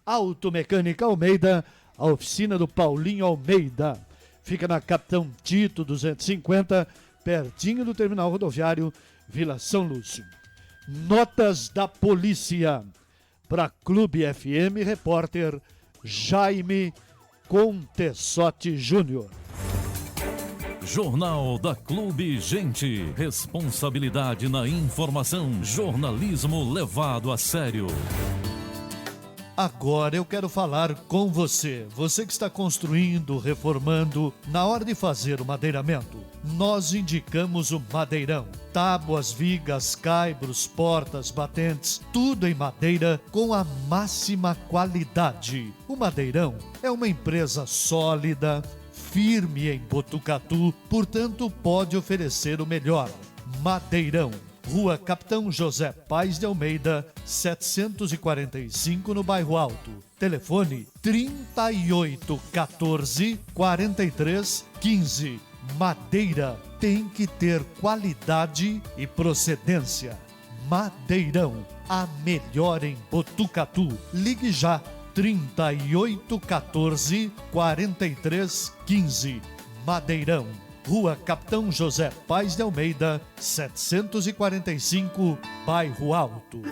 Automecânica Almeida, a oficina do Paulinho Almeida. Fica na Capitão Tito 250, pertinho do terminal rodoviário Vila São Lúcio. Notas da polícia. Para Clube FM, repórter Jaime Contessotti Júnior. Jornal da Clube Gente. Responsabilidade na informação. Jornalismo levado a sério. Agora eu quero falar com você que está construindo, reformando, na hora de fazer o madeiramento. Nós indicamos o Madeirão. Tábuas, vigas, caibros, portas, batentes, tudo em madeira com a máxima qualidade. O Madeirão é uma empresa sólida, firme em Botucatu, portanto pode oferecer o melhor. Madeirão. Rua Capitão José Paes de Almeida, 745, no Bairro Alto. Telefone 3814-4315. Madeira tem que ter qualidade e procedência. Madeirão, a melhor em Botucatu. Ligue já, 3814-4315. Madeirão. Rua Capitão José Paes de Almeida, 745, Bairro Alto.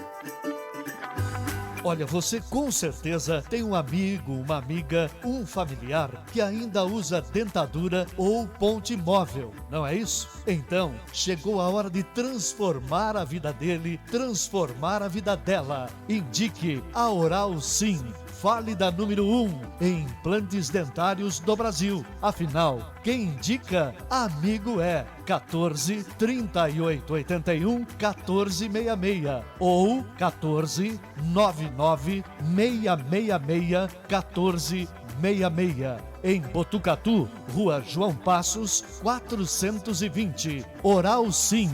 Olha, você com certeza tem um amigo, uma amiga, um familiar que ainda usa dentadura ou ponte móvel, não é isso? Então, chegou a hora de transformar a vida dele, transformar a vida dela. Indique a Oral Sim. Fale da número 1 em implantes dentários do Brasil. Afinal, quem indica, amigo é. 14 38 81 14 66 ou 14 99 666 14 66. Em Botucatu, Rua João Passos, 420. Oral Sim.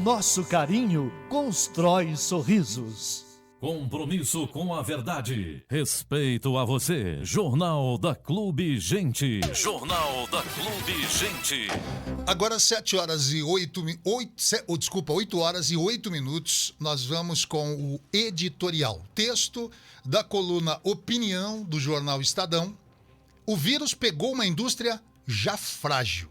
Nosso carinho constrói sorrisos. Compromisso com a verdade. Respeito a você. Jornal da Clube Gente. Jornal da Clube Gente. Agora 8 horas e 8 minutos, nós vamos com o editorial. Texto da coluna Opinião do jornal Estadão. O vírus pegou uma indústria já frágil.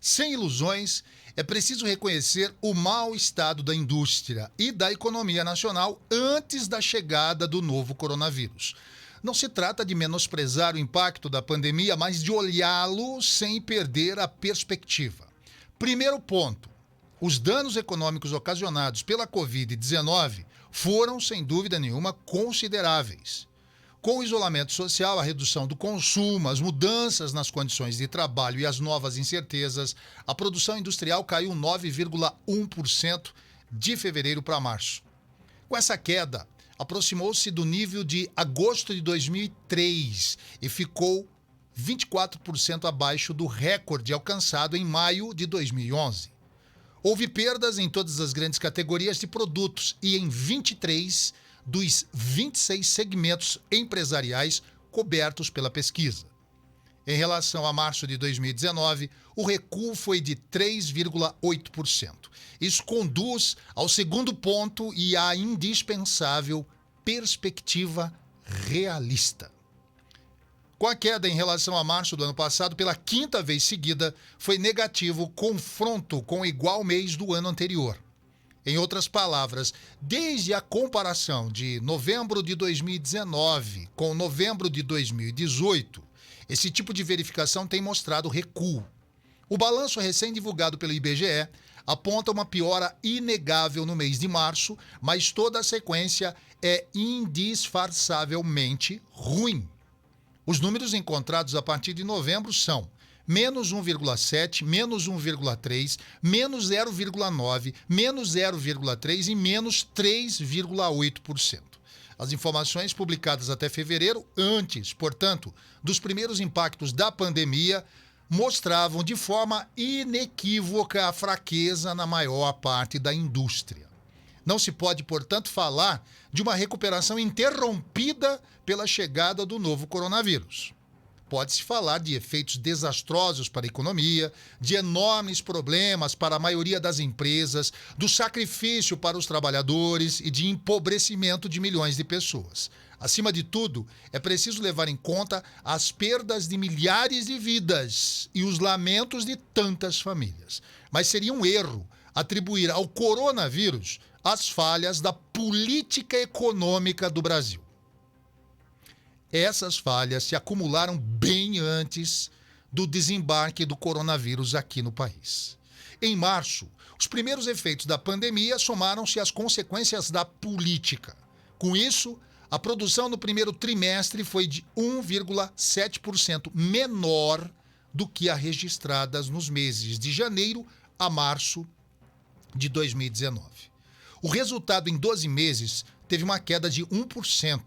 Sem ilusões, é preciso reconhecer o mau estado da indústria e da economia nacional antes da chegada do novo coronavírus. Não se trata de menosprezar o impacto da pandemia, mas de olhá-lo sem perder a perspectiva. Primeiro ponto: os danos econômicos ocasionados pela Covid-19 foram, sem dúvida nenhuma, consideráveis. Com o isolamento social, a redução do consumo, as mudanças nas condições de trabalho e as novas incertezas, a produção industrial caiu 9,1% de fevereiro para março. Com essa queda, aproximou-se do nível de agosto de 2003 e ficou 24% abaixo do recorde alcançado em maio de 2011. Houve perdas em todas as grandes categorias de produtos e em 23 dos 26 segmentos empresariais cobertos pela pesquisa. Em relação a março de 2019, o recuo foi de 3,8%. Isso conduz ao segundo ponto e à indispensável perspectiva realista. Com a queda em relação a março do ano passado, pela quinta vez seguida, foi negativo o confronto com o igual mês do ano anterior. Em outras palavras, desde a comparação de novembro de 2019 com novembro de 2018, esse tipo de verificação tem mostrado recuo. O balanço recém-divulgado pelo IBGE aponta uma piora inegável no mês de março, mas toda a sequência é indisfarçavelmente ruim. Os números encontrados a partir de novembro são menos 1,7, menos 1,3, menos 0,9, menos 0,3 e menos 3,8%. As informações publicadas até fevereiro, antes, portanto, dos primeiros impactos da pandemia, mostravam de forma inequívoca a fraqueza na maior parte da indústria. Não se pode, portanto, falar de uma recuperação interrompida pela chegada do novo coronavírus. Pode-se falar de efeitos desastrosos para a economia, de enormes problemas para a maioria das empresas, do sacrifício para os trabalhadores e de empobrecimento de milhões de pessoas. Acima de tudo, é preciso levar em conta as perdas de milhares de vidas e os lamentos de tantas famílias. Mas seria um erro atribuir ao coronavírus as falhas da política econômica do Brasil. Essas falhas se acumularam bem antes do desembarque do coronavírus aqui no país. Em março, os primeiros efeitos da pandemia somaram-se às consequências da política. Com isso, a produção no primeiro trimestre foi de 1,7% menor do que a registrada nos meses de janeiro a março de 2019. O resultado em 12 meses teve uma queda de 1%.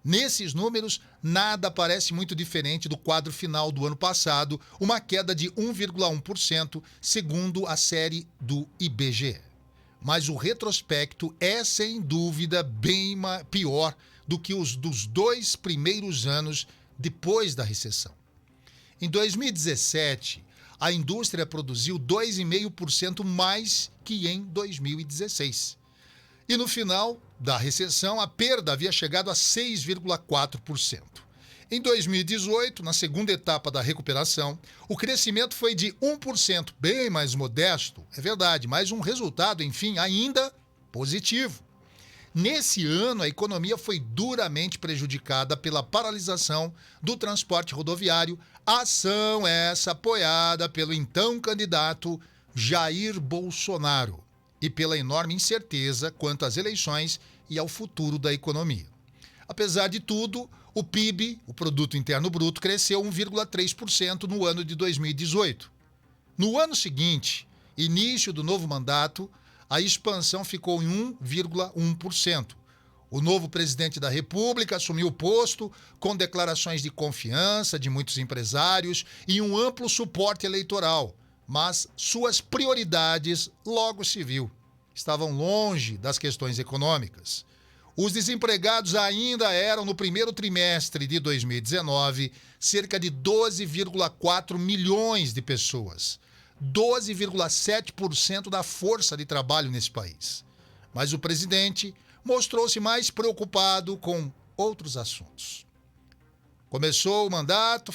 Nesses números, nada parece muito diferente do quadro final do ano passado, uma queda de 1,1%, segundo a série do IBGE. Mas o retrospecto é, sem dúvida, bem pior do que os dos 2 primeiros anos depois da recessão. Em 2017, a indústria produziu 2,5% mais que em 2016. E no final da recessão, a perda havia chegado a 6,4%. Em 2018, na segunda etapa da recuperação, o crescimento foi de 1%, bem mais modesto, é verdade, mas um resultado, enfim, ainda positivo. Nesse ano, a economia foi duramente prejudicada pela paralisação do transporte rodoviário, ação essa apoiada pelo então candidato Jair Bolsonaro e pela enorme incerteza quanto às eleições e ao futuro da economia. Apesar de tudo, o PIB, o Produto Interno Bruto, cresceu 1,3% no ano de 2018. No ano seguinte, início do novo mandato, a expansão ficou em 1,1%. O novo presidente da República assumiu o posto com declarações de confiança de muitos empresários e um amplo suporte eleitoral, mas suas prioridades, logo se viu, estavam longe das questões econômicas. Os desempregados ainda eram, no primeiro trimestre de 2019, cerca de 12,4 milhões de pessoas. 12,7% da força de trabalho nesse país. Mas o presidente mostrou-se mais preocupado com outros assuntos. Começou o mandato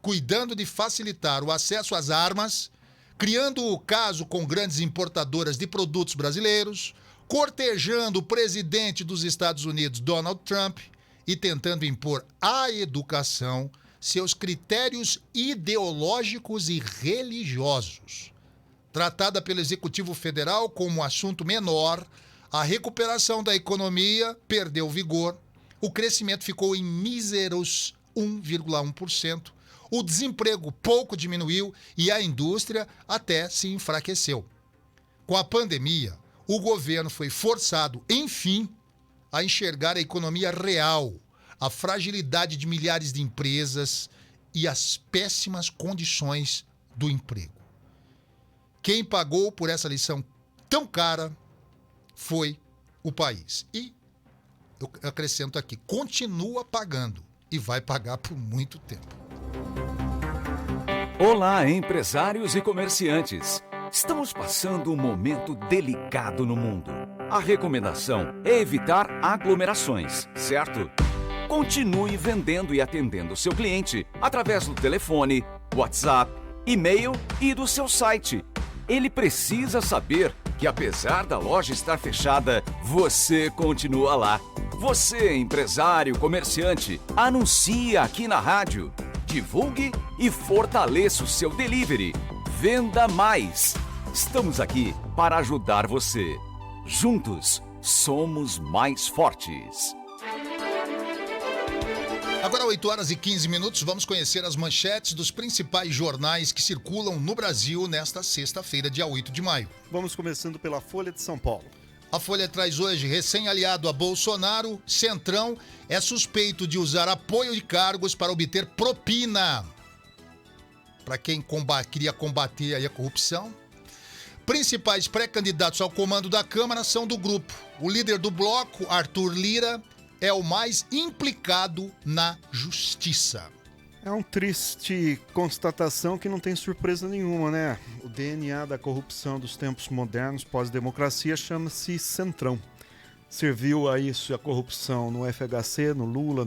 cuidando de facilitar o acesso às armas, criando o caso com grandes importadoras de produtos brasileiros, cortejando o presidente dos Estados Unidos, Donald Trump, e tentando impor à educação seus critérios ideológicos e religiosos. Tratada pelo Executivo Federal como um assunto menor, a recuperação da economia perdeu vigor, o crescimento ficou em míseros 1,1%, o desemprego pouco diminuiu e a indústria até se enfraqueceu. Com a pandemia, o governo foi forçado, enfim, a enxergar a economia real, a fragilidade de milhares de empresas e as péssimas condições do emprego. Quem pagou por essa lição tão cara foi o país. E, eu acrescento aqui, continua pagando e vai pagar por muito tempo. Olá, empresários e comerciantes. Estamos passando um momento delicado no mundo. A recomendação é evitar aglomerações, certo? Continue vendendo e atendendo seu cliente através do telefone, WhatsApp, e-mail e do seu site. Ele precisa saber que, apesar da loja estar fechada, você continua lá. Você, empresário, comerciante, anuncie aqui na rádio. Divulgue e fortaleça o seu delivery. Venda mais. Estamos aqui para ajudar você. Juntos, somos mais fortes. Agora, 8h15, vamos conhecer as manchetes dos principais jornais que circulam no Brasil nesta sexta-feira, dia 8 de maio. Vamos começando pela Folha de São Paulo. A Folha traz hoje, recém-aliado a Bolsonaro, Centrão é suspeito de usar apoio de cargos para obter propina. Para quem queria combater aí a corrupção. Principais pré-candidatos ao comando da Câmara são do grupo. O líder do bloco, Arthur Lira, é o mais implicado na justiça. É uma triste constatação que não tem surpresa nenhuma, né? O DNA da corrupção dos tempos modernos pós-democracia chama-se Centrão. serviu a isso a corrupção no FHC, no Lula,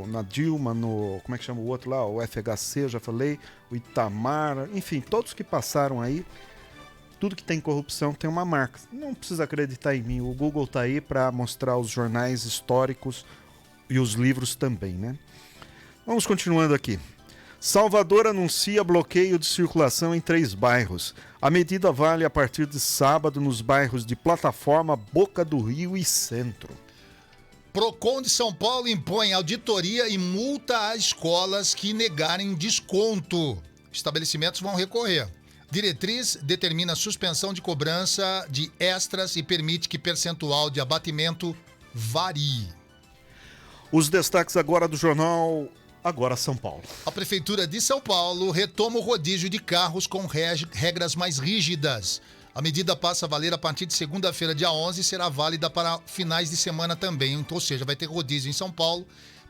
na Dilma, como é que chama o outro lá? O FHC, já falei, o Itamar, enfim, todos que passaram aí, tudo que tem corrupção tem uma marca. Não precisa acreditar em mim, o Google está aí para mostrar os jornais históricos e os livros também, né? Vamos continuando aqui. Salvador anuncia bloqueio de circulação em 3 bairros. A medida vale a partir de sábado nos bairros de Plataforma, Boca do Rio e Centro. Procon de São Paulo impõe auditoria e multa a escolas que negarem desconto. Estabelecimentos vão recorrer. Diretriz determina suspensão de cobrança de extras e permite que percentual de abatimento varie. Os destaques agora do jornal Agora São Paulo. A Prefeitura de São Paulo retoma o rodízio de carros com regras mais rígidas. A medida passa a valer a partir de segunda-feira, dia 11, e será válida para finais de semana também. Então, ou seja, vai ter rodízio em São Paulo.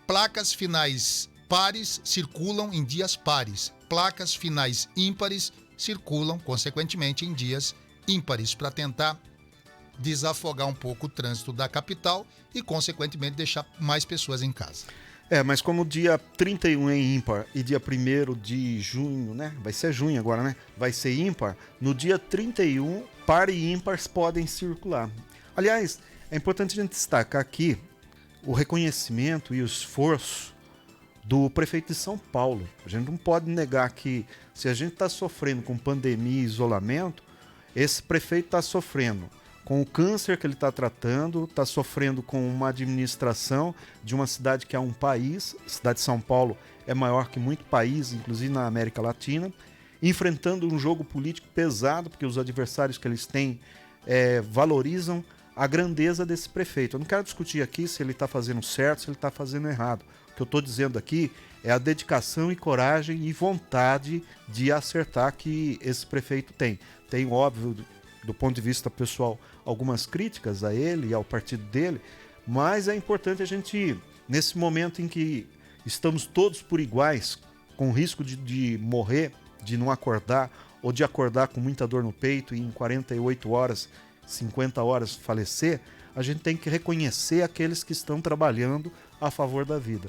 Placas finais pares circulam em dias pares. Placas finais ímpares circulam, consequentemente, em dias ímpares, para tentar desafogar um pouco o trânsito da capital e, consequentemente, deixar mais pessoas em casa. Mas como dia 31 é ímpar e dia 1º de junho, né? Vai ser junho agora, né? Vai ser ímpar. No dia 31, par e ímpares podem circular. Aliás, é importante a gente destacar aqui o reconhecimento e o esforço do prefeito de São Paulo. A gente não pode negar que se a gente está sofrendo com pandemia e isolamento, esse prefeito está sofrendo com o câncer que ele está tratando, está sofrendo com uma administração de uma cidade que é um país, a cidade de São Paulo é maior que muito país, inclusive na América Latina, enfrentando um jogo político pesado, porque os adversários que eles têm valorizam a grandeza desse prefeito. Eu não quero discutir aqui se ele está fazendo certo, se ele está fazendo errado. O que eu estou dizendo aqui é a dedicação e coragem e vontade de acertar que esse prefeito tem. Tem, óbvio, do ponto de vista pessoal, algumas críticas a ele e ao partido dele, mas é importante a gente, nesse momento em que estamos todos por iguais, com risco de morrer, de não acordar, ou de acordar com muita dor no peito e em 48 horas, 50 horas falecer, a gente tem que reconhecer aqueles que estão trabalhando a favor da vida.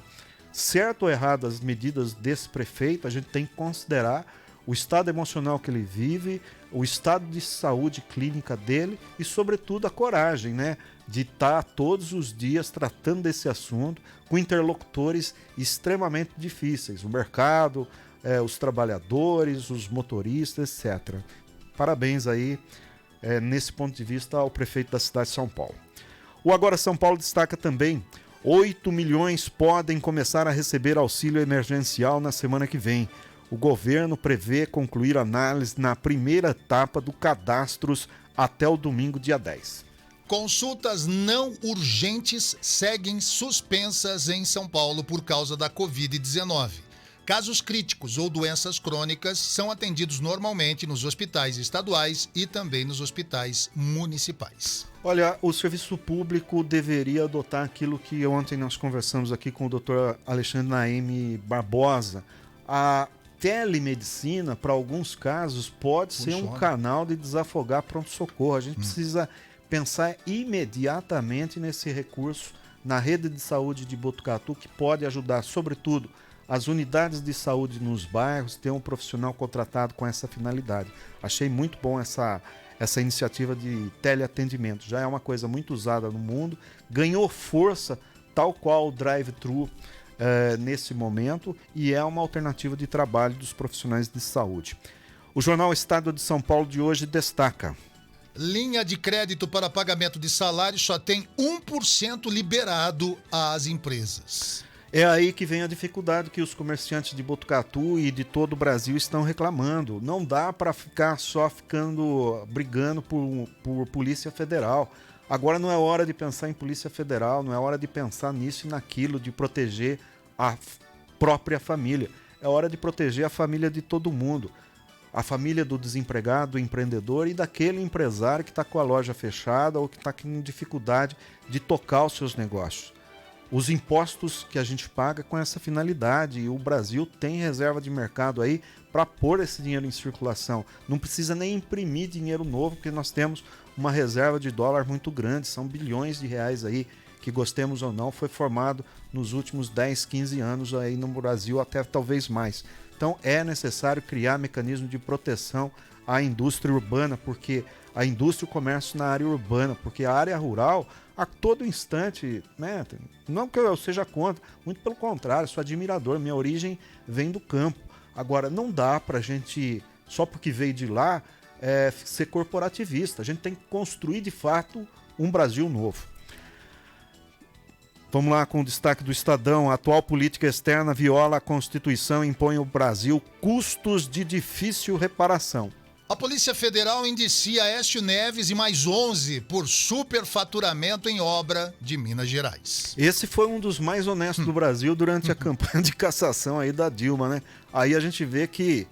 Certo ou errado as medidas desse prefeito, a gente tem que considerar o estado emocional que ele vive, o estado de saúde clínica dele e, sobretudo, a coragem, né, de estar todos os dias tratando desse assunto com interlocutores extremamente difíceis, o mercado, os trabalhadores, os motoristas, etc. Parabéns aí, nesse ponto de vista, ao prefeito da cidade de São Paulo. O Agora São Paulo destaca também: 8 milhões podem começar a receber auxílio emergencial na semana que vem. O governo prevê concluir análise na primeira etapa do cadastros até o domingo, dia 10. Consultas não urgentes seguem suspensas em São Paulo por causa da Covid-19. Casos críticos ou doenças crônicas são atendidos normalmente nos hospitais estaduais e também nos hospitais municipais. Olha, o serviço público deveria adotar aquilo que ontem nós conversamos aqui com o Dr. Alexandre Naime Barbosa. A telemedicina, para alguns casos, pode ser um canal de desafogar pronto-socorro. A gente precisa pensar imediatamente nesse recurso na rede de saúde de Botucatu, que pode ajudar, sobretudo, as unidades de saúde nos bairros, ter um profissional contratado com essa finalidade. Achei muito bom essa iniciativa de teleatendimento. Já é uma coisa muito usada no mundo, ganhou força, tal qual o drive-thru, nesse momento, e é uma alternativa de trabalho dos profissionais de saúde. O jornal Estado de São Paulo de hoje destaca: linha de crédito para pagamento de salário só tem 1% liberado às empresas. É aí que vem a dificuldade que os comerciantes de Botucatu e de todo o Brasil estão reclamando. Não dá para ficar brigando por Polícia Federal. Agora não é hora de pensar em Polícia Federal, não é hora de pensar nisso e naquilo, de proteger a própria família. É hora de proteger a família de todo mundo. A família do desempregado, do empreendedor e daquele empresário que está com a loja fechada ou que está com dificuldade de tocar os seus negócios. os impostos que a gente paga com essa finalidade. E o Brasil tem reserva de mercado aí para pôr esse dinheiro em circulação. Não precisa nem imprimir dinheiro novo, porque nós temos uma reserva de dólar muito grande, são bilhões de reais aí, que gostemos ou não, foi formado nos últimos 10, 15 anos aí no Brasil, até talvez mais. Então é necessário criar mecanismo de proteção à indústria urbana, porque a indústria e o comércio na área urbana, porque a área rural, a todo instante, né, não que eu seja contra, muito pelo contrário, sou admirador, minha origem vem do campo. Agora, não dá pra gente, só porque veio de lá, ser corporativista. A gente tem que construir, de fato, um Brasil novo. Vamos lá com o destaque do Estadão. A atual política externa viola a Constituição e impõe ao Brasil custos de difícil reparação. A Polícia Federal indicia Aécio Neves e mais 11 por superfaturamento em obra de Minas Gerais. Esse foi um dos mais honestos do Brasil durante a campanha de cassação aí da Dilma, né? Aí a gente vê que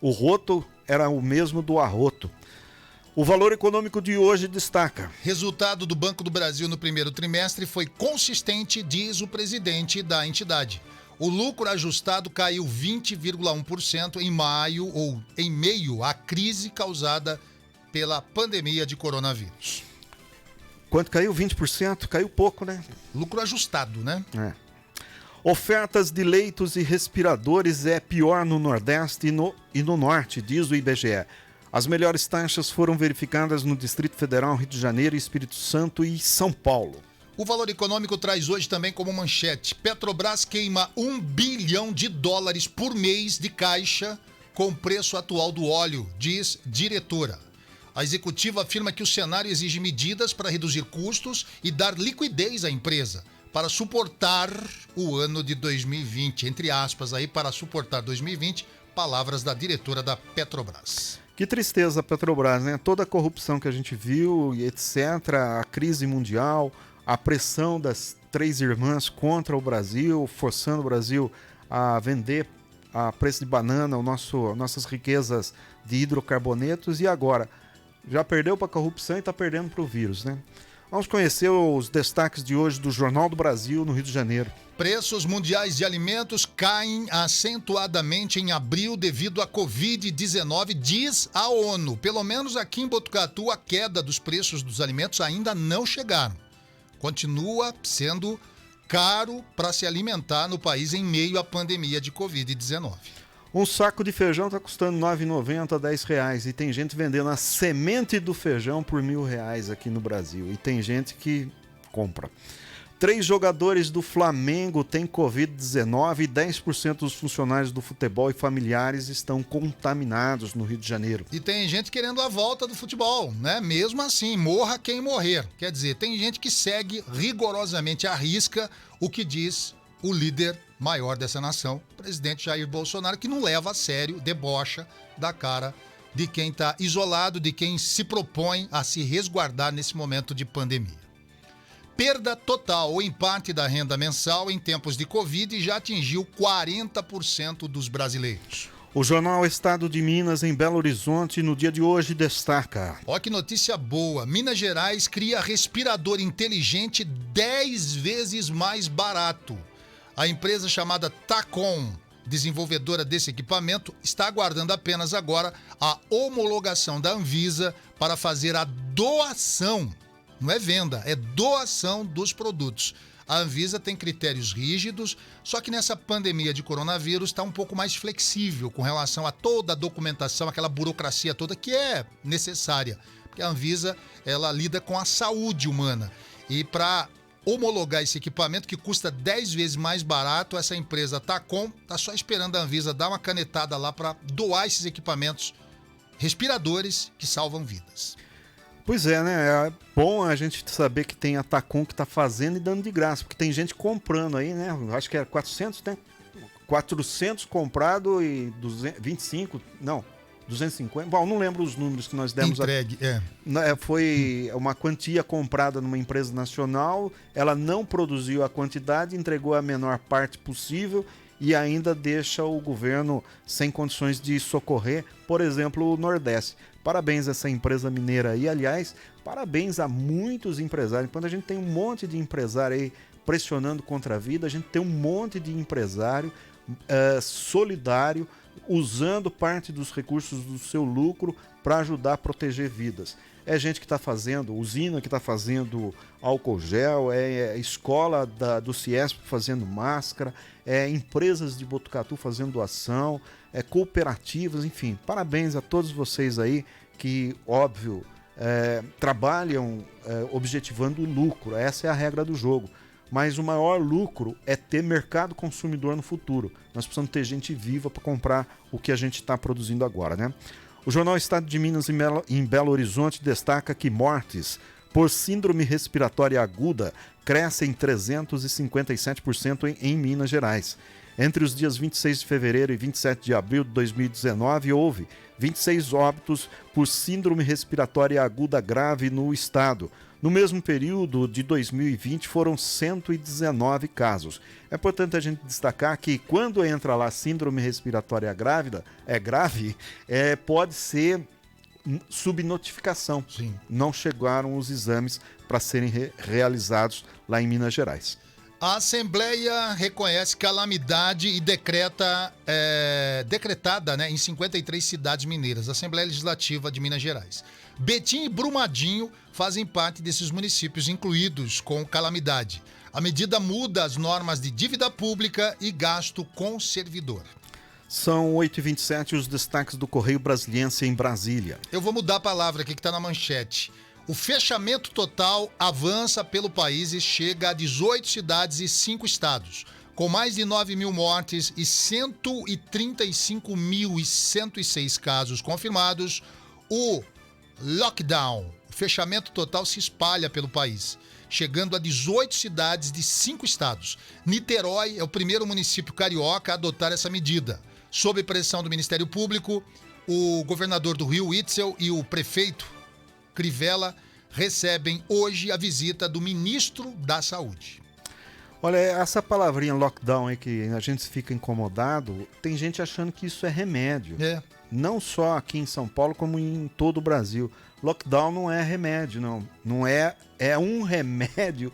o roto era o mesmo do arroto. O Valor Econômico de hoje destaca: resultado do Banco do Brasil no primeiro trimestre foi consistente, diz o presidente da entidade. O lucro ajustado caiu 20,1% em maio, ou em meio à crise causada pela pandemia de coronavírus. Quanto caiu? 20%? Caiu pouco, né? Lucro ajustado, né? Ofertas de leitos e respiradores é pior no Nordeste e no Norte, diz o IBGE. As melhores taxas foram verificadas no Distrito Federal, Rio de Janeiro, Espírito Santo e São Paulo. O Valor Econômico traz hoje também como manchete: Petrobras queima $1 bilhão por mês de caixa com o preço atual do óleo, diz diretora. A executiva afirma que o cenário exige medidas para reduzir custos e dar liquidez à empresa para suportar o ano de 2020. Entre aspas aí, para suportar 2020, palavras da diretora da Petrobras. Que tristeza a Petrobras, né? Toda a corrupção que a gente viu e etc., a crise mundial, a pressão das três irmãs contra o Brasil, forçando o Brasil a vender a preço de banana nossas riquezas de hidrocarbonetos, e agora já perdeu para a corrupção e está perdendo para o vírus, né? Vamos conhecer os destaques de hoje do Jornal do Brasil, no Rio de Janeiro. Preços mundiais de alimentos caem acentuadamente em abril devido à Covid-19, diz a ONU. Pelo menos aqui em Botucatu, a queda dos preços dos alimentos ainda não chegaram. Continua sendo caro para se alimentar no país em meio à pandemia de Covid-19. Um saco de feijão está custando R$ 9,90 a R$10. E tem gente vendendo a semente do feijão por R$1.000 aqui no Brasil. E tem gente que compra. 3 jogadores do Flamengo têm Covid-19 e 10% dos funcionários do futebol e familiares estão contaminados no Rio de Janeiro. E tem gente querendo a volta do futebol, né? Mesmo assim, morra quem morrer. Quer dizer, tem gente que segue rigorosamente à risca o que diz o líder maior dessa nação, o presidente Jair Bolsonaro, que não leva a sério, debocha da cara de quem está isolado, de quem se propõe a se resguardar nesse momento de pandemia. Perda total ou em parte da renda mensal em tempos de Covid já atingiu 40% dos brasileiros. O jornal Estado de Minas, em Belo Horizonte, no dia de hoje, destaca: ó, que notícia boa! Minas Gerais cria respirador inteligente 10 vezes mais barato. A empresa chamada Tacom, desenvolvedora desse equipamento, está aguardando apenas agora a homologação da Anvisa para fazer a doação. Não é venda, é doação dos produtos. A Anvisa tem critérios rígidos, só que nessa pandemia de coronavírus está um pouco mais flexível com relação a toda a documentação, aquela burocracia toda que é necessária. Porque a Anvisa, ela lida com a saúde humana. E para homologar esse equipamento, que custa 10 vezes mais barato, essa empresa Tacom está só esperando a Anvisa dar uma canetada lá para doar esses equipamentos respiradores que salvam vidas. Pois é, né? É bom a gente saber que tem a Tacom que está fazendo e dando de graça, porque tem gente comprando aí, né? Acho que era 400, né? 400 comprado e 250. Bom, não lembro os números que nós demos. Entregue, Foi uma quantia comprada numa empresa nacional, ela não produziu a quantidade, entregou a menor parte possível e ainda deixa o governo sem condições de socorrer, por exemplo, o Nordeste. Parabéns a essa empresa mineira aí, aliás, parabéns a muitos empresários. Quando a gente tem um monte de empresário aí pressionando contra a vida, a gente tem um monte de empresário solidário, usando parte dos recursos do seu lucro para ajudar a proteger vidas. É gente que está fazendo, usina que está fazendo álcool gel, é escola do Ciesp fazendo máscara, é empresas de Botucatu fazendo doação, é cooperativas, enfim. Parabéns a todos vocês aí que, óbvio, trabalham objetivando o lucro. Essa é a regra do jogo. Mas o maior lucro é ter mercado consumidor no futuro. Nós precisamos ter gente viva para comprar o que a gente está produzindo agora, né? O jornal Estado de Minas em Belo Horizonte destaca que mortes por síndrome respiratória aguda crescem 357% em Minas Gerais. Entre os dias 26 de fevereiro e 27 de abril de 2019, houve 26 óbitos por síndrome respiratória aguda grave no estado. No mesmo período de 2020, foram 119 casos. É importante a gente destacar que quando entra lá síndrome respiratória grave, pode ser subnotificação. Sim. Não chegaram os exames para serem realizados lá em Minas Gerais. A Assembleia reconhece calamidade e decretada, né, em 53 cidades mineiras. Assembleia Legislativa de Minas Gerais. Betim e Brumadinho fazem parte desses municípios incluídos com calamidade. A medida muda as normas de dívida pública e gasto com servidor. São 8h27 os destaques do Correio Brasiliense em Brasília. Eu vou mudar a palavra aqui que está na manchete. O fechamento total avança pelo país e chega a 18 cidades e 5 estados. Com mais de 9 mil mortes e 135.106 casos confirmados, o lockdown, o fechamento total, se espalha pelo país, chegando a 18 cidades de 5 estados. Niterói é o primeiro município carioca a adotar essa medida. Sob pressão do Ministério Público, o governador do Rio, Witzel, e o prefeito Crivella recebem hoje a visita do ministro da Saúde. Olha, essa palavrinha lockdown aí que a gente fica incomodado, tem gente achando que isso é remédio. Não só aqui em São Paulo, como em todo o Brasil. Lockdown não é remédio, não. Não é um remédio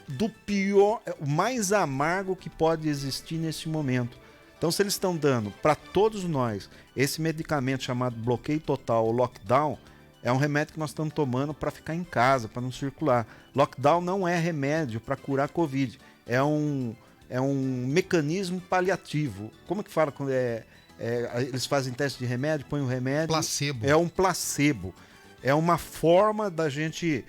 do pior, o mais amargo que pode existir nesse momento. Então, se eles estão dando para todos nós esse medicamento chamado bloqueio total ou lockdown, é um remédio que nós estamos tomando para ficar em casa, para não circular. Lockdown não é remédio para curar Covid. É um mecanismo paliativo. Como que fala quando eles fazem teste de remédio, põem o remédio? Placebo. É um placebo. É uma forma da gente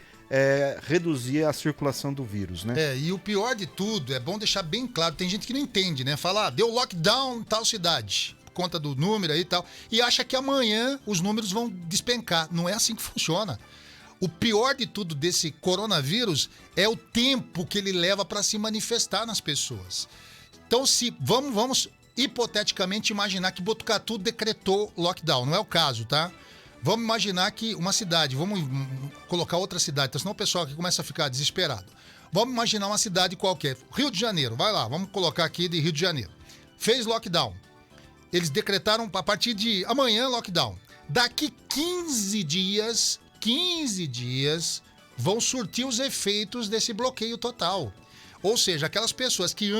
reduzir a circulação do vírus, né? E o pior de tudo, é bom deixar bem claro, tem gente que não entende, né? Fala, deu lockdown em tal cidade, por conta do número aí e tal, e acha que amanhã os números vão despencar. Não é assim que funciona. O pior de tudo desse coronavírus é o tempo que ele leva para se manifestar nas pessoas. Então, vamos hipoteticamente imaginar que Botucatu decretou lockdown. Não é o caso, tá? Vamos imaginar que uma cidade, vamos colocar outra cidade, então senão o pessoal aqui começa a ficar desesperado. Vamos imaginar uma cidade qualquer. Rio de Janeiro, vai lá, vamos colocar aqui de Rio de Janeiro. Fez lockdown. Eles decretaram a partir de amanhã lockdown. Daqui 15 dias vão surtir os efeitos desse bloqueio total. Ou seja, aquelas pessoas que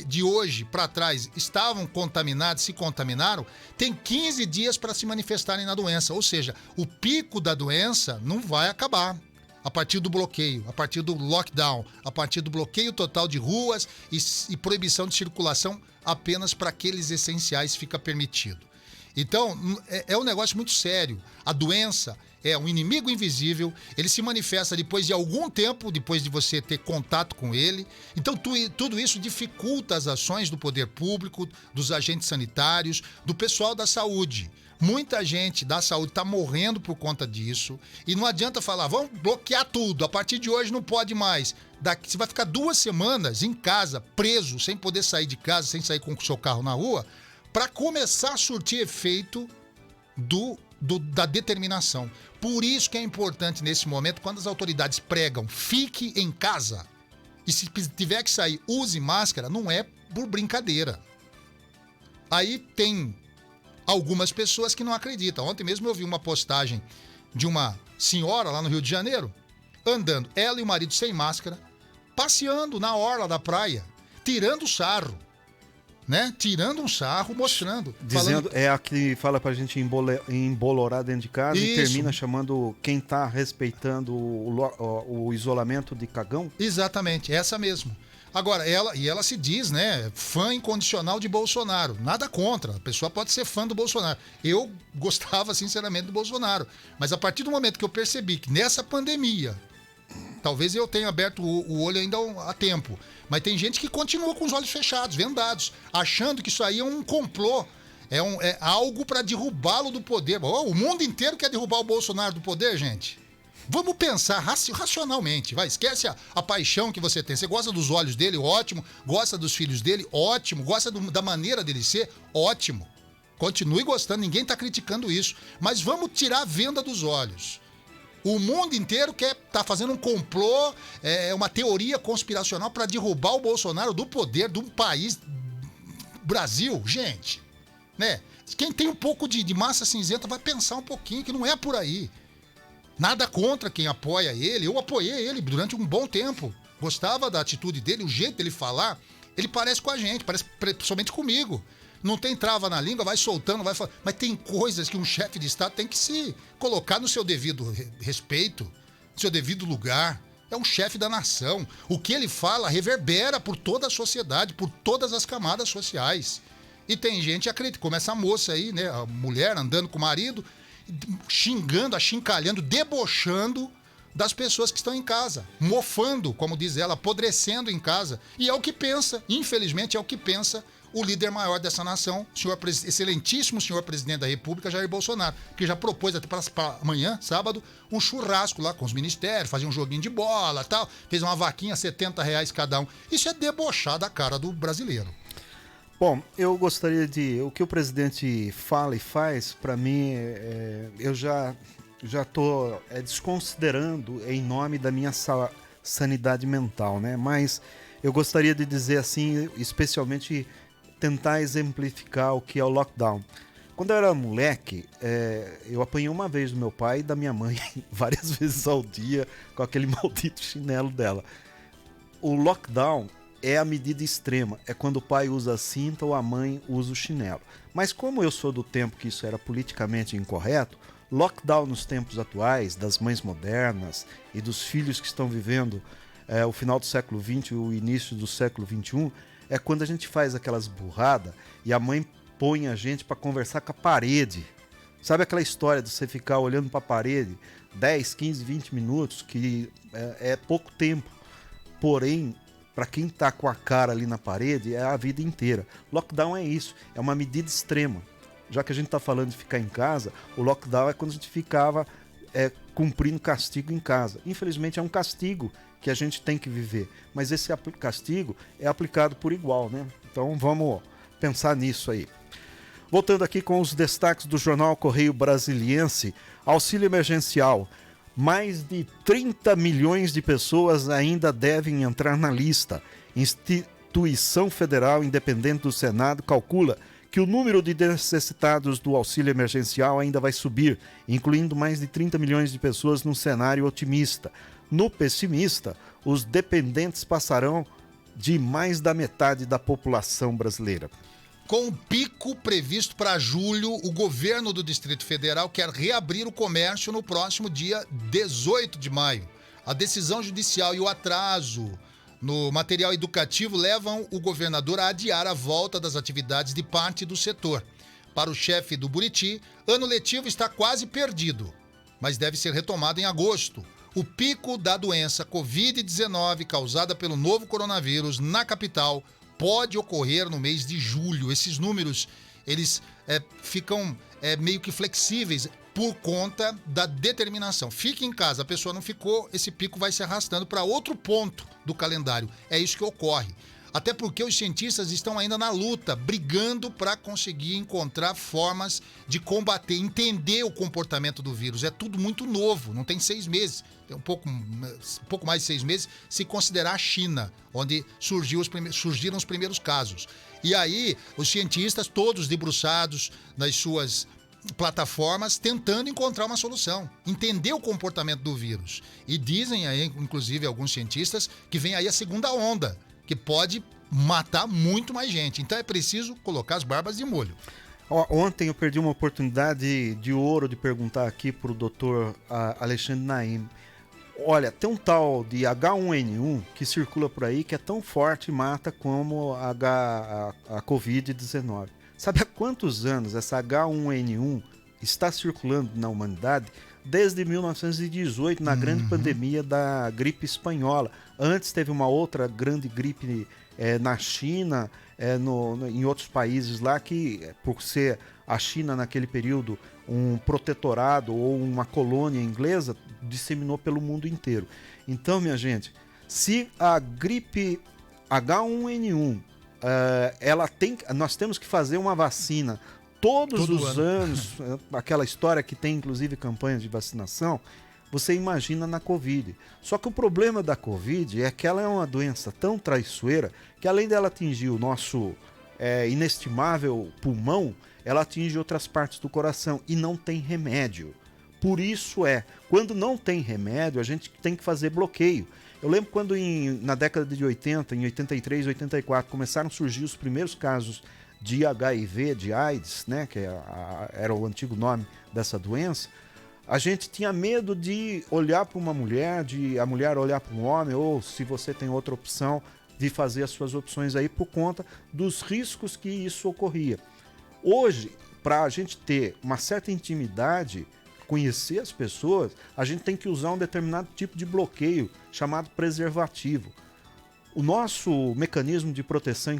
de hoje para trás estavam contaminadas, se contaminaram, tem 15 dias para se manifestarem na doença. Ou seja, o pico da doença não vai acabar a partir do bloqueio, a partir do lockdown, a partir do bloqueio total de ruas e proibição de circulação apenas para aqueles essenciais fica permitido. Então, é um negócio muito sério. A doença é um inimigo invisível, ele se manifesta depois de algum tempo, depois de você ter contato com ele. Então, tudo isso dificulta as ações do poder público, dos agentes sanitários, do pessoal da saúde. Muita gente da saúde está morrendo por conta disso e não adianta falar, vamos bloquear tudo, a partir de hoje não pode mais. Você vai ficar 2 semanas em casa, preso, sem poder sair de casa, sem sair com o seu carro na rua, para começar a surtir efeito da determinação. Por isso que é importante nesse momento, quando as autoridades pregam, fique em casa, e se tiver que sair, use máscara, não é por brincadeira. Aí tem algumas pessoas que não acreditam. Ontem mesmo eu vi uma postagem de uma senhora lá no Rio de Janeiro, andando, ela e o marido sem máscara, passeando na orla da praia, tirando sarro, né? Tirando um sarro, mostrando. Dizendo, é a que fala pra gente embolorar dentro de casa e termina chamando quem tá respeitando o isolamento de cagão? Exatamente, essa mesmo. Agora, ela se diz, né, fã incondicional de Bolsonaro. Nada contra, a pessoa pode ser fã do Bolsonaro. Eu gostava, sinceramente, do Bolsonaro. Mas a partir do momento que eu percebi que nessa pandemia, talvez eu tenha aberto o olho ainda a tempo, mas tem gente que continua com os olhos fechados, vendados, achando que isso aí é um complô, é algo para derrubá-lo do poder. O mundo inteiro quer derrubar o Bolsonaro do poder, gente. Vamos pensar racionalmente, vai, esquece a paixão que você tem. Você gosta dos olhos dele, ótimo. Gosta dos filhos dele, ótimo. Gosta da maneira dele ser, ótimo. Continue gostando, ninguém está criticando isso. Mas vamos tirar a venda dos olhos. O mundo inteiro tá fazendo um complô, uma teoria conspiracional para derrubar o Bolsonaro do poder de um país, Brasil, gente, né? Quem tem um pouco de massa cinzenta vai pensar um pouquinho que não é por aí. Nada contra quem apoia ele. Eu apoiei ele durante um bom tempo. Gostava da atitude dele, o jeito dele falar. Ele parece com a gente, parece principalmente comigo. Não tem trava na língua, vai soltando, vai falando. Mas tem coisas que um chefe de Estado tem que se colocar no seu devido respeito, no seu devido lugar. É um chefe da nação. O que ele fala reverbera por toda a sociedade, por todas as camadas sociais. E tem gente, acredita, como essa moça aí, né? A mulher andando com o marido, xingando, achincalhando, debochando das pessoas que estão em casa, mofando, como diz ela, apodrecendo em casa. E é o que pensa, infelizmente é o que pensa o líder maior dessa nação, excelentíssimo senhor presidente da República, Jair Bolsonaro, que já propôs até para amanhã, sábado, um churrasco lá com os ministérios, fazia um joguinho de bola e tal, fez uma vaquinha, R$70 cada um. Isso é debochar da cara do brasileiro. Bom, eu gostaria o que o presidente fala e faz, para mim, eu já estou desconsiderando em nome da minha sanidade mental, né? Mas eu gostaria de dizer assim, especialmente tentar exemplificar o que é o lockdown. Quando eu era moleque, eu apanhei uma vez do meu pai e da minha mãe, várias vezes ao dia, com aquele maldito chinelo dela. O lockdown é a medida extrema, é quando o pai usa a cinta ou a mãe usa o chinelo. Mas como eu sou do tempo que isso era politicamente incorreto, lockdown nos tempos atuais, das mães modernas e dos filhos que estão vivendo o final do século XX e o início do século XXI, é quando a gente faz aquelas burradas e a mãe põe a gente para conversar com a parede. Sabe aquela história de você ficar olhando para a parede 10, 15, 20 minutos, que é pouco tempo, porém, para quem está com a cara ali na parede, é a vida inteira. Lockdown é isso, é uma medida extrema. Já que a gente está falando de ficar em casa, o lockdown é quando a gente ficava cumprindo castigo em casa. Infelizmente é um castigo que a gente tem que viver, mas esse castigo é aplicado por igual, né? Então vamos pensar nisso aí. Voltando aqui com os destaques do jornal Correio Brasiliense, auxílio emergencial. Mais de 30 milhões de pessoas ainda devem entrar na lista. Instituição Federal Independente do Senado calcula que o número de necessitados do auxílio emergencial ainda vai subir, incluindo mais de 30 milhões de pessoas num cenário otimista. No pessimista, os dependentes passarão de mais da metade da população brasileira. Com o pico previsto para julho, o governo do Distrito Federal quer reabrir o comércio no próximo dia 18 de maio. A decisão judicial e o atraso no material educativo levam o governador a adiar a volta das atividades de parte do setor. Para o chefe do Buriti, ano letivo está quase perdido, mas deve ser retomado em agosto. O pico da doença Covid-19 causada pelo novo coronavírus na capital pode ocorrer no mês de julho. Esses números, eles ficam meio que flexíveis por conta da determinação. Fique em casa, a pessoa não ficou, esse pico vai se arrastando para outro ponto do calendário. É isso que ocorre. Até porque os cientistas estão ainda na luta, brigando para conseguir encontrar formas de combater, entender o comportamento do vírus. É tudo muito novo, não tem 6 meses. Tem um pouco mais de 6 meses, se considerar a China, onde surgiram os primeiros casos. E aí, os cientistas, todos debruçados nas suas plataformas tentando encontrar uma solução, entender o comportamento do vírus. E dizem aí, inclusive alguns cientistas, que vem aí a segunda onda, que pode matar muito mais gente. Então é preciso colocar as barbas de molho. Ontem eu perdi uma oportunidade de ouro de perguntar aqui para o doutor Alexandre Naim. Olha, tem um tal de H1N1 que circula por aí que é tão forte e mata como a Covid-19. Sabe há quantos anos essa H1N1 está circulando na humanidade? Desde 1918, na grande pandemia da gripe espanhola. Antes teve uma outra grande gripe na China, em outros países lá, que por ser a China naquele período um protetorado ou uma colônia inglesa, disseminou pelo mundo inteiro. Então, minha gente, se a gripe H1N1 nós temos que fazer uma vacina todos os anos, aquela história que tem inclusive campanhas de vacinação, você imagina na Covid. Só que o problema da Covid é que ela é uma doença tão traiçoeira que além dela atingir o nosso inestimável pulmão, ela atinge outras partes do coração e não tem remédio. Por isso quando não tem remédio, a gente tem que fazer bloqueio. Eu lembro quando na década de 80, em 83, 84, começaram a surgir os primeiros casos de HIV, de AIDS, né, que era o antigo nome dessa doença, a gente tinha medo de olhar para uma mulher, de a mulher olhar para um homem, ou se você tem outra opção, de fazer as suas opções aí por conta dos riscos que isso ocorria. Hoje, para a gente ter uma certa intimidade, conhecer as pessoas, a gente tem que usar um determinado tipo de bloqueio chamado preservativo. O nosso mecanismo de proteção,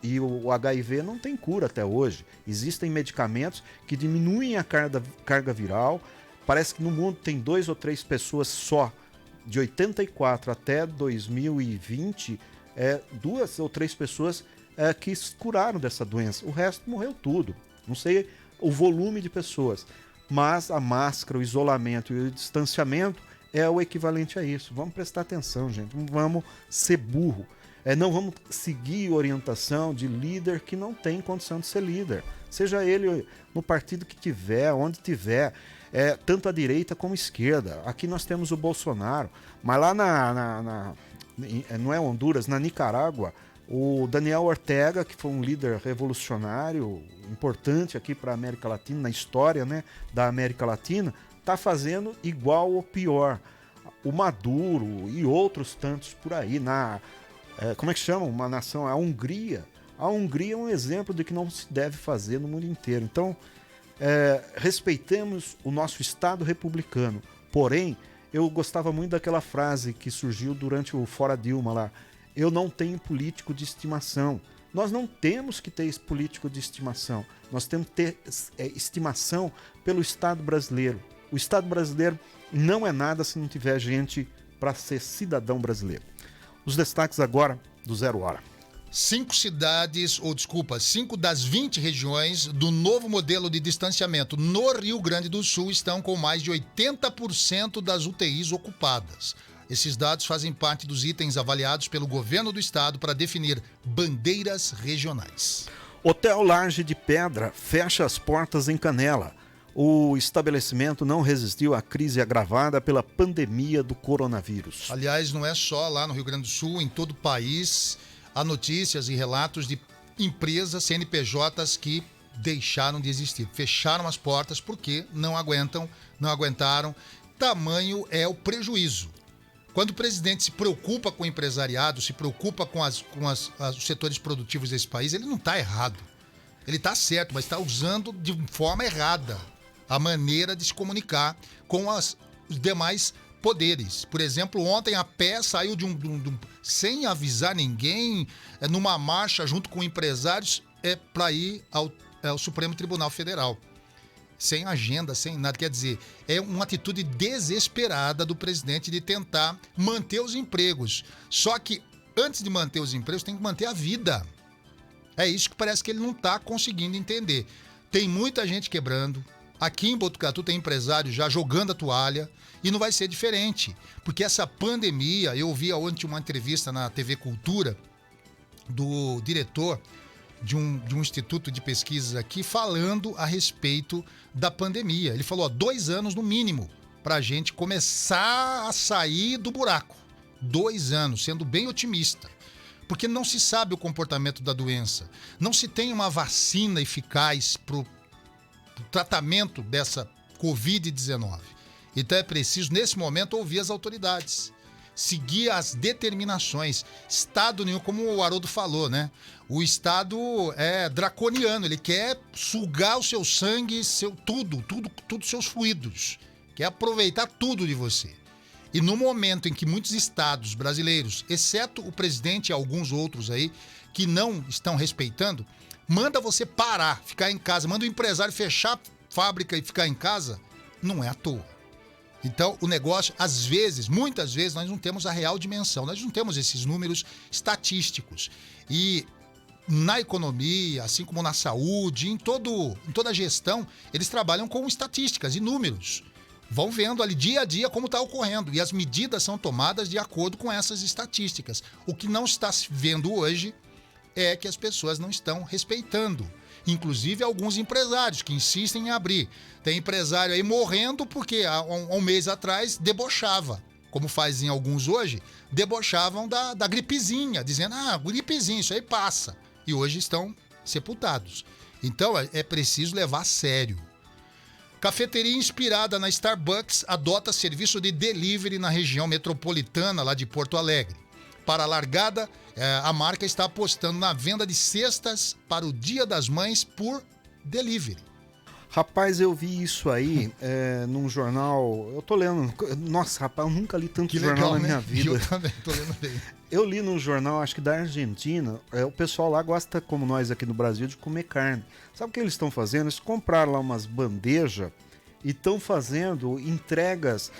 e o HIV não tem cura até hoje. Existem medicamentos que diminuem a carga viral. Parece que no mundo tem 2 ou 3 pessoas só, de 84 até 2020, 2 ou 3 pessoas que se curaram dessa doença. O resto morreu tudo. Não sei o volume de pessoas, mas a máscara, o isolamento e o distanciamento é o equivalente a isso. Vamos prestar atenção, gente. Não vamos ser burro. Não vamos seguir orientação de líder que não tem condição de ser líder. Seja ele no partido que tiver, onde tiver, tanto a direita como a esquerda. Aqui nós temos o Bolsonaro, mas lá não é Honduras, na Nicarágua, o Daniel Ortega, que foi um líder revolucionário importante aqui para a América Latina, na história, né, da América Latina, está fazendo igual ou pior. O Maduro e outros tantos por aí. Como é que chama? Uma nação, a Hungria. A Hungria é um exemplo de que não se deve fazer no mundo inteiro. Então, respeitemos o nosso Estado republicano. Porém, eu gostava muito daquela frase que surgiu durante o Fora Dilma lá. Eu não tenho político de estimação. Nós não temos que ter esse político de estimação. Nós temos que ter estimação pelo Estado brasileiro. O Estado brasileiro não é nada se não tiver gente para ser cidadão brasileiro. Os destaques agora do Zero Hora. 5 das 20 regiões do novo modelo de distanciamento no Rio Grande do Sul estão com mais de 80% das UTIs ocupadas. Esses dados fazem parte dos itens avaliados pelo governo do estado para definir bandeiras regionais. Hotel Laje de Pedra fecha as portas em Canela. O estabelecimento não resistiu à crise agravada pela pandemia do coronavírus. Aliás, não é só lá no Rio Grande do Sul, em todo o país, há notícias e relatos de empresas, CNPJs que deixaram de existir. Fecharam as portas porque não aguentaram. Tamanho é o prejuízo. Quando o presidente se preocupa com o empresariado, se preocupa com os setores produtivos desse país, ele não está errado. Ele está certo, mas está usando de forma errada a maneira de se comunicar com os demais poderes. Por exemplo, ontem a pé saiu sem avisar ninguém, numa marcha junto com empresários, para ir ao Supremo Tribunal Federal. Sem agenda, sem nada. Quer dizer, é uma atitude desesperada do presidente de tentar manter os empregos. Só que, antes de manter os empregos, tem que manter a vida. É isso que parece que ele não está conseguindo entender. Tem muita gente quebrando. Aqui em Botucatu tem empresário já jogando a toalha. E não vai ser diferente. Porque essa pandemia, eu ouvi ontem uma entrevista na TV Cultura do diretor de um instituto de pesquisas aqui falando a respeito da pandemia. Ele falou, 2 anos no mínimo para a gente começar a sair do buraco. 2 anos, sendo bem otimista. Porque não se sabe o comportamento da doença. Não se tem uma vacina eficaz para o tratamento dessa Covid-19. Então é preciso, nesse momento, ouvir as autoridades. Seguir as determinações. Estado nenhum, como o Haroldo falou, né? O Estado é draconiano, ele quer sugar o seu sangue, tudo, seus fluidos. Quer aproveitar tudo de você. E no momento em que muitos estados brasileiros, exceto o presidente e alguns outros aí, que não estão respeitando, manda você parar, ficar em casa, manda o empresário fechar a fábrica e ficar em casa, não é à toa. Então, o negócio, às vezes, muitas vezes, nós não temos a real dimensão, nós não temos esses números estatísticos. E na economia, assim como na saúde, em toda a gestão, eles trabalham com estatísticas e números. Vão vendo ali dia a dia como está ocorrendo. E as medidas são tomadas de acordo com essas estatísticas. O que não está se vendo hoje é que as pessoas não estão respeitando. Inclusive alguns empresários que insistem em abrir. Tem empresário aí morrendo porque há um mês atrás debochava. Como fazem alguns hoje, debochavam da gripezinha, dizendo, gripezinha, isso aí passa. E hoje estão sepultados. Então é preciso levar a sério. Cafeteria inspirada na Starbucks adota serviço de delivery na região metropolitana lá de Porto Alegre. Para a largada, a marca está apostando na venda de cestas para o Dia das Mães por delivery. Rapaz, eu vi isso aí num jornal. Eu tô lendo. Nossa, rapaz, eu nunca li tanto jornal na minha vida. Eu também tô lendo bem. Eu li num jornal, acho que da Argentina, o pessoal lá gosta, como nós aqui no Brasil, de comer carne. Sabe o que eles estão fazendo? Eles compraram lá umas bandejas e estão fazendo entregas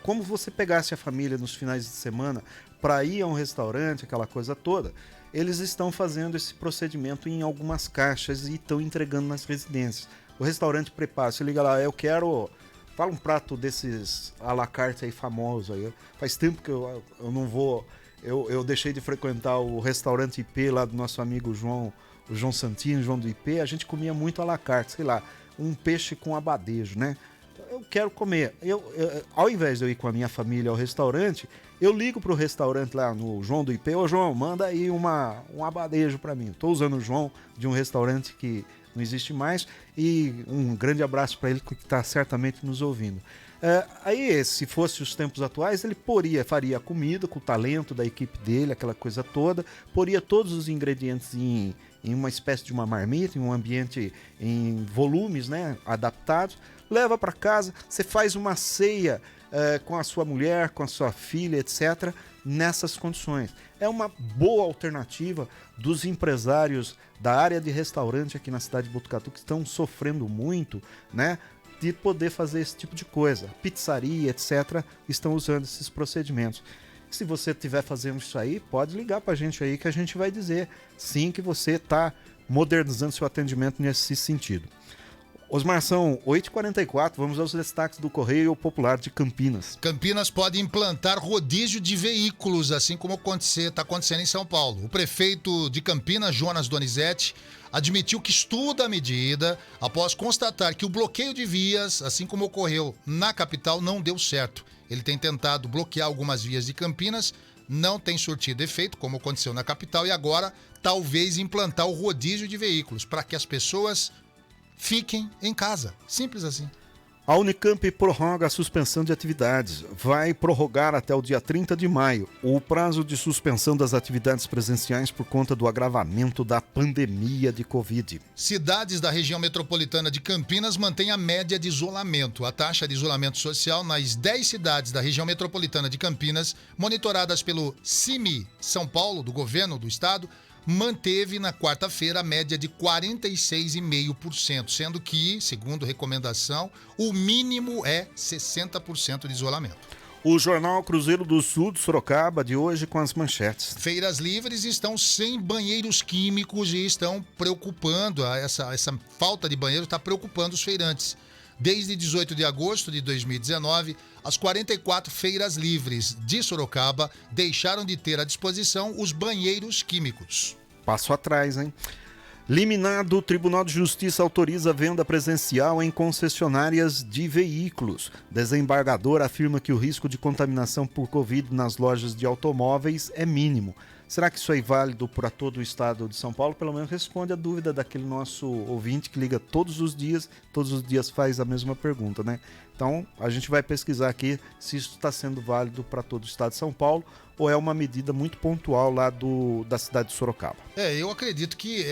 como você pegasse a família nos finais de semana para ir a um restaurante, aquela coisa toda. Eles estão fazendo esse procedimento em algumas caixas e estão entregando nas residências. O restaurante prepara, você liga lá, eu quero... Fala um prato desses à la carte aí famoso aí. Faz tempo que eu não vou... Eu deixei de frequentar o restaurante IP lá do nosso amigo João, o João Santini, João do IP. A gente comia muito à la carte, sei lá, um peixe com abadejo, né? Eu quero comer. Ao invés de eu ir com a minha família ao restaurante, eu ligo pro restaurante lá no João do IP. Ô João, manda aí um abadejo para mim. Tô usando o João de um restaurante que não existe mais, e um grande abraço para ele que está certamente nos ouvindo. Aí, se fosse os tempos atuais, ele faria a comida com o talento da equipe dele, aquela coisa toda, poria todos os ingredientes em uma espécie de uma marmita, em um ambiente em volumes, né, adaptados, leva para casa, você faz uma ceia com a sua mulher, com a sua filha, etc., nessas condições. É uma boa alternativa dos empresários da área de restaurante aqui na cidade de Botucatu, que estão sofrendo muito, né, de poder fazer esse tipo de coisa. Pizzaria, etc., estão usando esses procedimentos. Se você estiver fazendo isso aí, pode ligar para a gente aí que a gente vai dizer sim que você está modernizando seu atendimento nesse sentido. Osmar, são 8h44, vamos aos destaques do Correio Popular de Campinas. Campinas pode implantar rodízio de veículos, assim como está acontecendo em São Paulo. O prefeito de Campinas, Jonas Donizete, admitiu que estuda a medida após constatar que o bloqueio de vias, assim como ocorreu na capital, não deu certo. Ele tem tentado bloquear algumas vias de Campinas, não tem surtido efeito, como aconteceu na capital, e agora talvez implantar o rodízio de veículos, para que as pessoas fiquem em casa. Simples assim. A Unicamp prorroga a suspensão de atividades. Vai prorrogar até o dia 30 de maio o prazo de suspensão das atividades presenciais por conta do agravamento da pandemia de Covid. Cidades da região metropolitana de Campinas mantêm a média de isolamento. A taxa de isolamento social nas 10 cidades da região metropolitana de Campinas, monitoradas pelo CIMI São Paulo, do governo do estado, manteve na quarta-feira a média de 46,5%, sendo que, segundo recomendação, o mínimo é 60% de isolamento. O jornal Cruzeiro do Sul de Sorocaba de hoje com as manchetes. Feiras livres estão sem banheiros químicos e estão preocupando, essa falta de banheiro está preocupando os feirantes. Desde 18 de agosto de 2019, as 44 feiras livres de Sorocaba deixaram de ter à disposição os banheiros químicos. passo atrás, hein? Liminado, o Tribunal de Justiça autoriza a venda presencial em concessionárias de veículos. Desembargador afirma que o risco de contaminação por Covid nas lojas de automóveis é mínimo. Será que isso é válido para todo o estado de São Paulo? Pelo menos responde a dúvida daquele nosso ouvinte que liga todos os dias faz a mesma pergunta, né? Então, a gente vai pesquisar aqui se isso está sendo válido para todo o estado de São Paulo ou é uma medida muito pontual lá da cidade de Sorocaba. Eu acredito que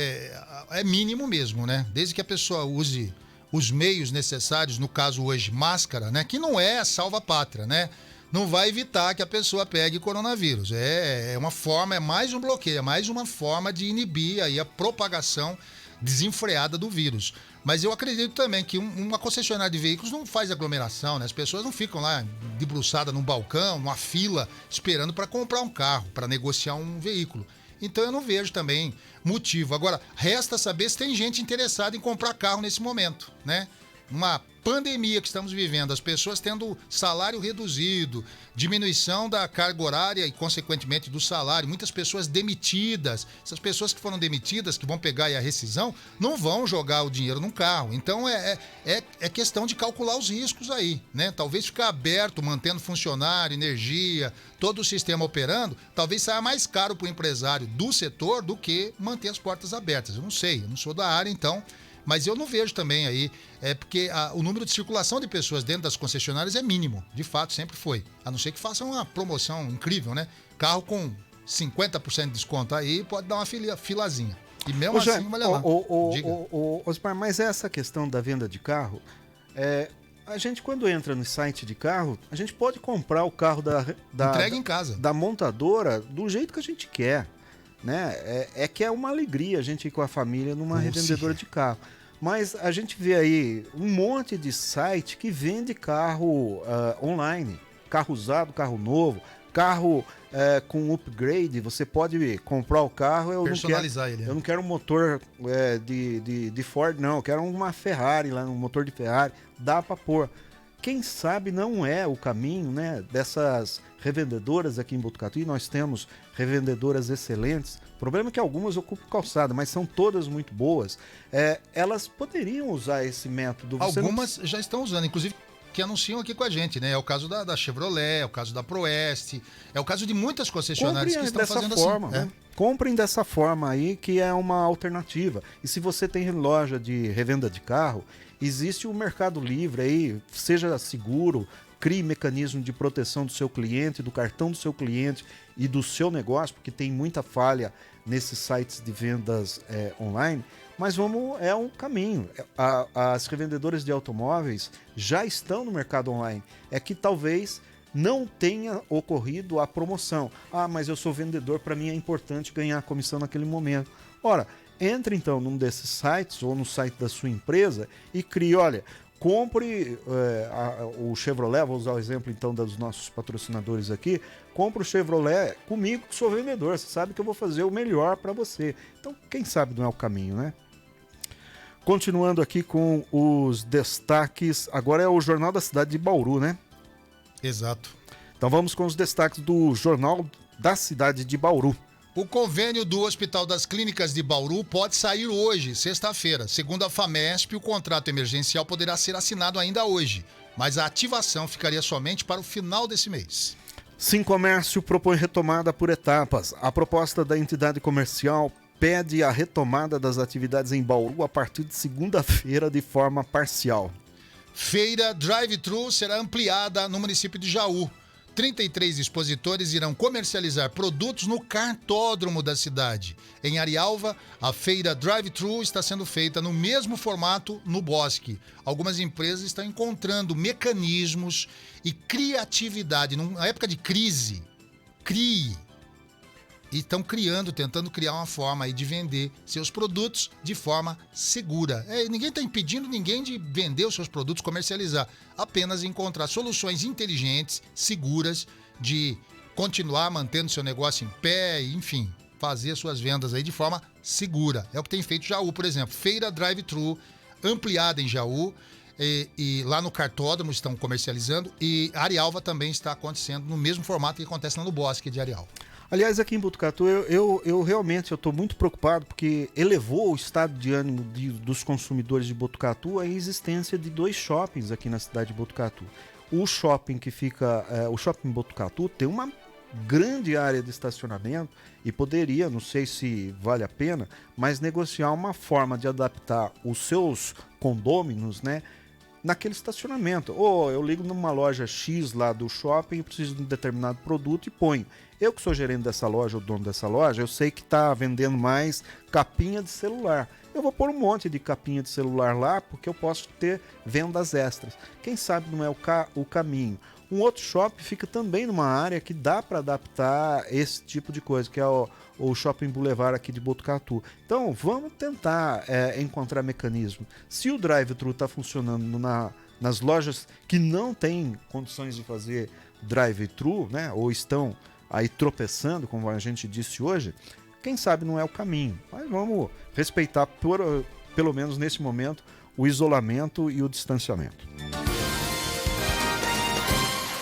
é mínimo mesmo, né? Desde que a pessoa use os meios necessários, no caso hoje máscara, né? Que não é salva-pátria, né? Não vai evitar que a pessoa pegue coronavírus. É uma forma, é mais um bloqueio, é mais uma forma de inibir aí a propagação desenfreada do vírus. Mas eu acredito também que uma concessionária de veículos não faz aglomeração, né? As pessoas não ficam lá debruçadas num balcão, numa fila, esperando para comprar um carro, para negociar um veículo. Então eu não vejo também motivo. Agora, resta saber se tem gente interessada em comprar carro nesse momento, né? Uma pandemia que estamos vivendo, as pessoas tendo salário reduzido, diminuição da carga horária e, consequentemente, do salário, muitas pessoas demitidas. Essas pessoas que foram demitidas, que vão pegar aí a rescisão, não vão jogar o dinheiro num carro. Então, é questão de calcular os riscos aí, né? Talvez ficar aberto, mantendo funcionário, energia, todo o sistema operando, talvez saia mais caro para o empresário do setor do que manter as portas abertas. Eu não sei, eu não sou da área, então... Mas eu não vejo também aí, porque o número de circulação de pessoas dentro das concessionárias é mínimo, de fato, sempre foi. A não ser que façam uma promoção incrível, né? Carro com 50% de desconto aí pode dar uma filazinha. E mesmo assim vai levar. Osmar, mas essa questão da venda de carro, a gente quando entra no site de carro, a gente pode comprar o carro entrega em casa, da montadora do jeito que a gente quer. Né? Que é uma alegria a gente ir com a família numa revendedora de carro. Mas a gente vê aí um monte de site que vende carro online. Carro usado, carro novo, carro com upgrade. Você pode comprar o carro. Personalizar ele. Eu não quero um motor de Ford, não. Eu quero uma Ferrari, lá, um motor de Ferrari. Dá para pôr. Quem sabe não é o caminho, né, dessas revendedoras aqui em Botucatu. Nós temos revendedoras excelentes. O problema é que algumas ocupam calçada, mas são todas muito boas. Elas poderiam usar esse método. Algumas já estão usando, inclusive que anunciam aqui com a gente, né? É o caso da Chevrolet, é o caso da Proeste, é o caso de muitas concessionárias que estão fazendo forma, assim. Né? Comprem dessa forma aí, que é uma alternativa. E se você tem loja de revenda de carro, existe o Mercado Livre aí, seja seguro, crie mecanismo de proteção do seu cliente, do cartão do seu cliente e do seu negócio, porque tem muita falha nesses sites de vendas online. Mas é um caminho. As revendedoras de automóveis já estão no mercado online. É que talvez não tenha ocorrido a promoção. Mas eu sou vendedor, para mim é importante ganhar a comissão naquele momento. Ora, entre então num desses sites ou no site da sua empresa e crie, compre o Chevrolet, vou usar o exemplo então dos nossos patrocinadores aqui, compre o Chevrolet comigo que sou vendedor, você sabe que eu vou fazer o melhor para você. Então, quem sabe não é o caminho, né? Continuando aqui com os destaques, agora é o Jornal da Cidade de Bauru, né? Exato. Então vamos com os destaques do Jornal da Cidade de Bauru. O convênio do Hospital das Clínicas de Bauru pode sair hoje, sexta-feira. Segundo a FAMESP, o contrato emergencial poderá ser assinado ainda hoje, mas a ativação ficaria somente para o final desse mês. Sim Comércio propõe retomada por etapas. A proposta da entidade comercial pede a retomada das atividades em Bauru a partir de segunda-feira de forma parcial. Feira Drive-Thru será ampliada no município de Jaú. 33 expositores irão comercializar produtos no cartódromo da cidade. Em Arialva, a feira Drive-Thru está sendo feita no mesmo formato no Bosque. Algumas empresas estão encontrando mecanismos e criatividade. Na época de crise, e estão tentando criar uma forma aí de vender seus produtos de forma segura. Ninguém está impedindo ninguém de vender os seus produtos, comercializar. Apenas encontrar soluções inteligentes, seguras, de continuar mantendo seu negócio em pé, enfim, fazer suas vendas aí de forma segura. É o que tem feito Jaú, por exemplo. Feira Drive-Thru, ampliada em Jaú, e lá no cartódromo estão comercializando, e Arialva também está acontecendo no mesmo formato que acontece lá no Bosque de Arialva. Aliás, aqui em Botucatu, eu realmente estou muito preocupado porque elevou o estado de ânimo dos consumidores de Botucatu a existência de 2 shoppings aqui na cidade de Botucatu. O shopping o shopping Botucatu tem uma grande área de estacionamento e poderia, não sei se vale a pena, mas negociar uma forma de adaptar os seus condôminos, né, naquele estacionamento. Ou eu ligo numa loja X lá do shopping e preciso de um determinado produto e ponho. Eu que sou gerente dessa loja, o dono dessa loja, eu sei que está vendendo mais capinha de celular. Eu vou pôr um monte de capinha de celular lá porque eu posso ter vendas extras. Quem sabe não é o caminho. Um outro shopping fica também numa área que dá para adaptar esse tipo de coisa, que é o Shopping Boulevard aqui de Botucatu. Então, vamos tentar encontrar mecanismo. Se o drive-thru está funcionando nas lojas que não têm condições de fazer drive-thru, né, ou estão aí tropeçando, como a gente disse hoje, quem sabe não é o caminho. Mas vamos respeitar, pelo menos nesse momento, o isolamento e o distanciamento.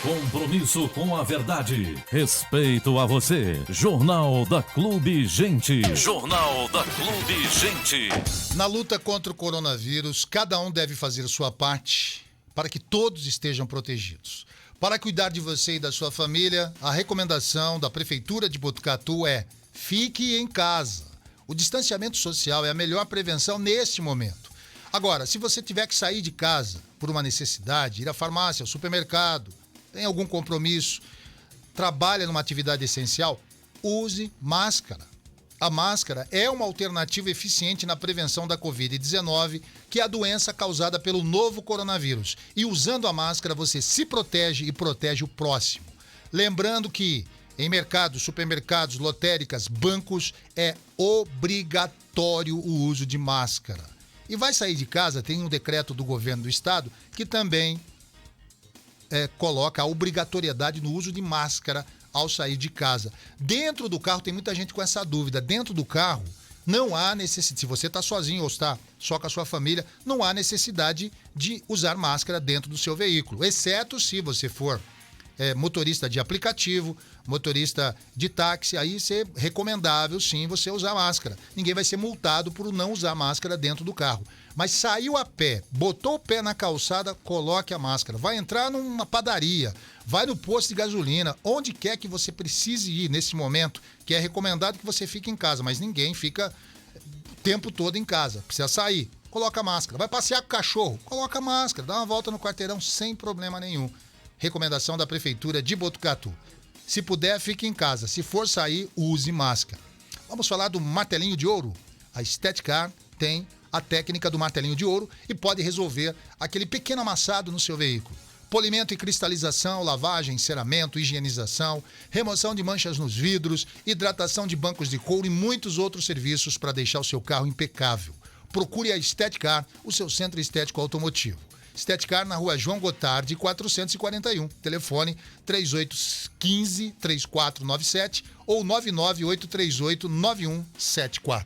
Compromisso com a verdade. Respeito a você. Jornal da Clube Gente. Jornal da Clube Gente. Na luta contra o coronavírus, cada um deve fazer sua parte para que todos estejam protegidos. Para cuidar de você e da sua família, a recomendação da Prefeitura de Botucatu é: fique em casa. O distanciamento social é a melhor prevenção neste momento. Agora, se você tiver que sair de casa por uma necessidade, ir à farmácia, ao supermercado, tem algum compromisso, trabalha numa atividade essencial, use máscara. A máscara é uma alternativa eficiente na prevenção da Covid-19, que é a doença causada pelo novo coronavírus. E usando a máscara, você se protege e protege o próximo. Lembrando que em mercados, supermercados, lotéricas, bancos, é obrigatório o uso de máscara. E vai sair de casa, tem um decreto do governo do estado que também coloca a obrigatoriedade no uso de máscara ao sair de casa. Dentro do carro, tem muita gente com essa dúvida. Dentro do carro, não há necessidade, se você está sozinho ou está só com a sua família, não há necessidade de usar máscara dentro do seu veículo, exceto se você for motorista de aplicativo, motorista de táxi, aí é recomendável sim você usar máscara. Ninguém vai ser multado por não usar máscara dentro do carro. Mas saiu a pé, botou o pé na calçada, coloque a máscara. Vai entrar numa padaria, vai no posto de gasolina, onde quer que você precise ir nesse momento, que é recomendado que você fique em casa, mas ninguém fica o tempo todo em casa. Precisa sair, coloca a máscara. Vai passear com o cachorro, coloca a máscara, dá uma volta no quarteirão sem problema nenhum. Recomendação da Prefeitura de Botucatu. Se puder, fique em casa. Se for sair, use máscara. Vamos falar do martelinho de ouro. A Estética tem a técnica do martelinho de ouro e pode resolver aquele pequeno amassado no seu veículo. Polimento e cristalização, lavagem, enceramento, higienização, remoção de manchas nos vidros, hidratação de bancos de couro e muitos outros serviços para deixar o seu carro impecável. Procure a Estética, o seu centro estético automotivo. Estética na rua João Gotardi, 441. Telefone 3815-3497 ou 99838-9174.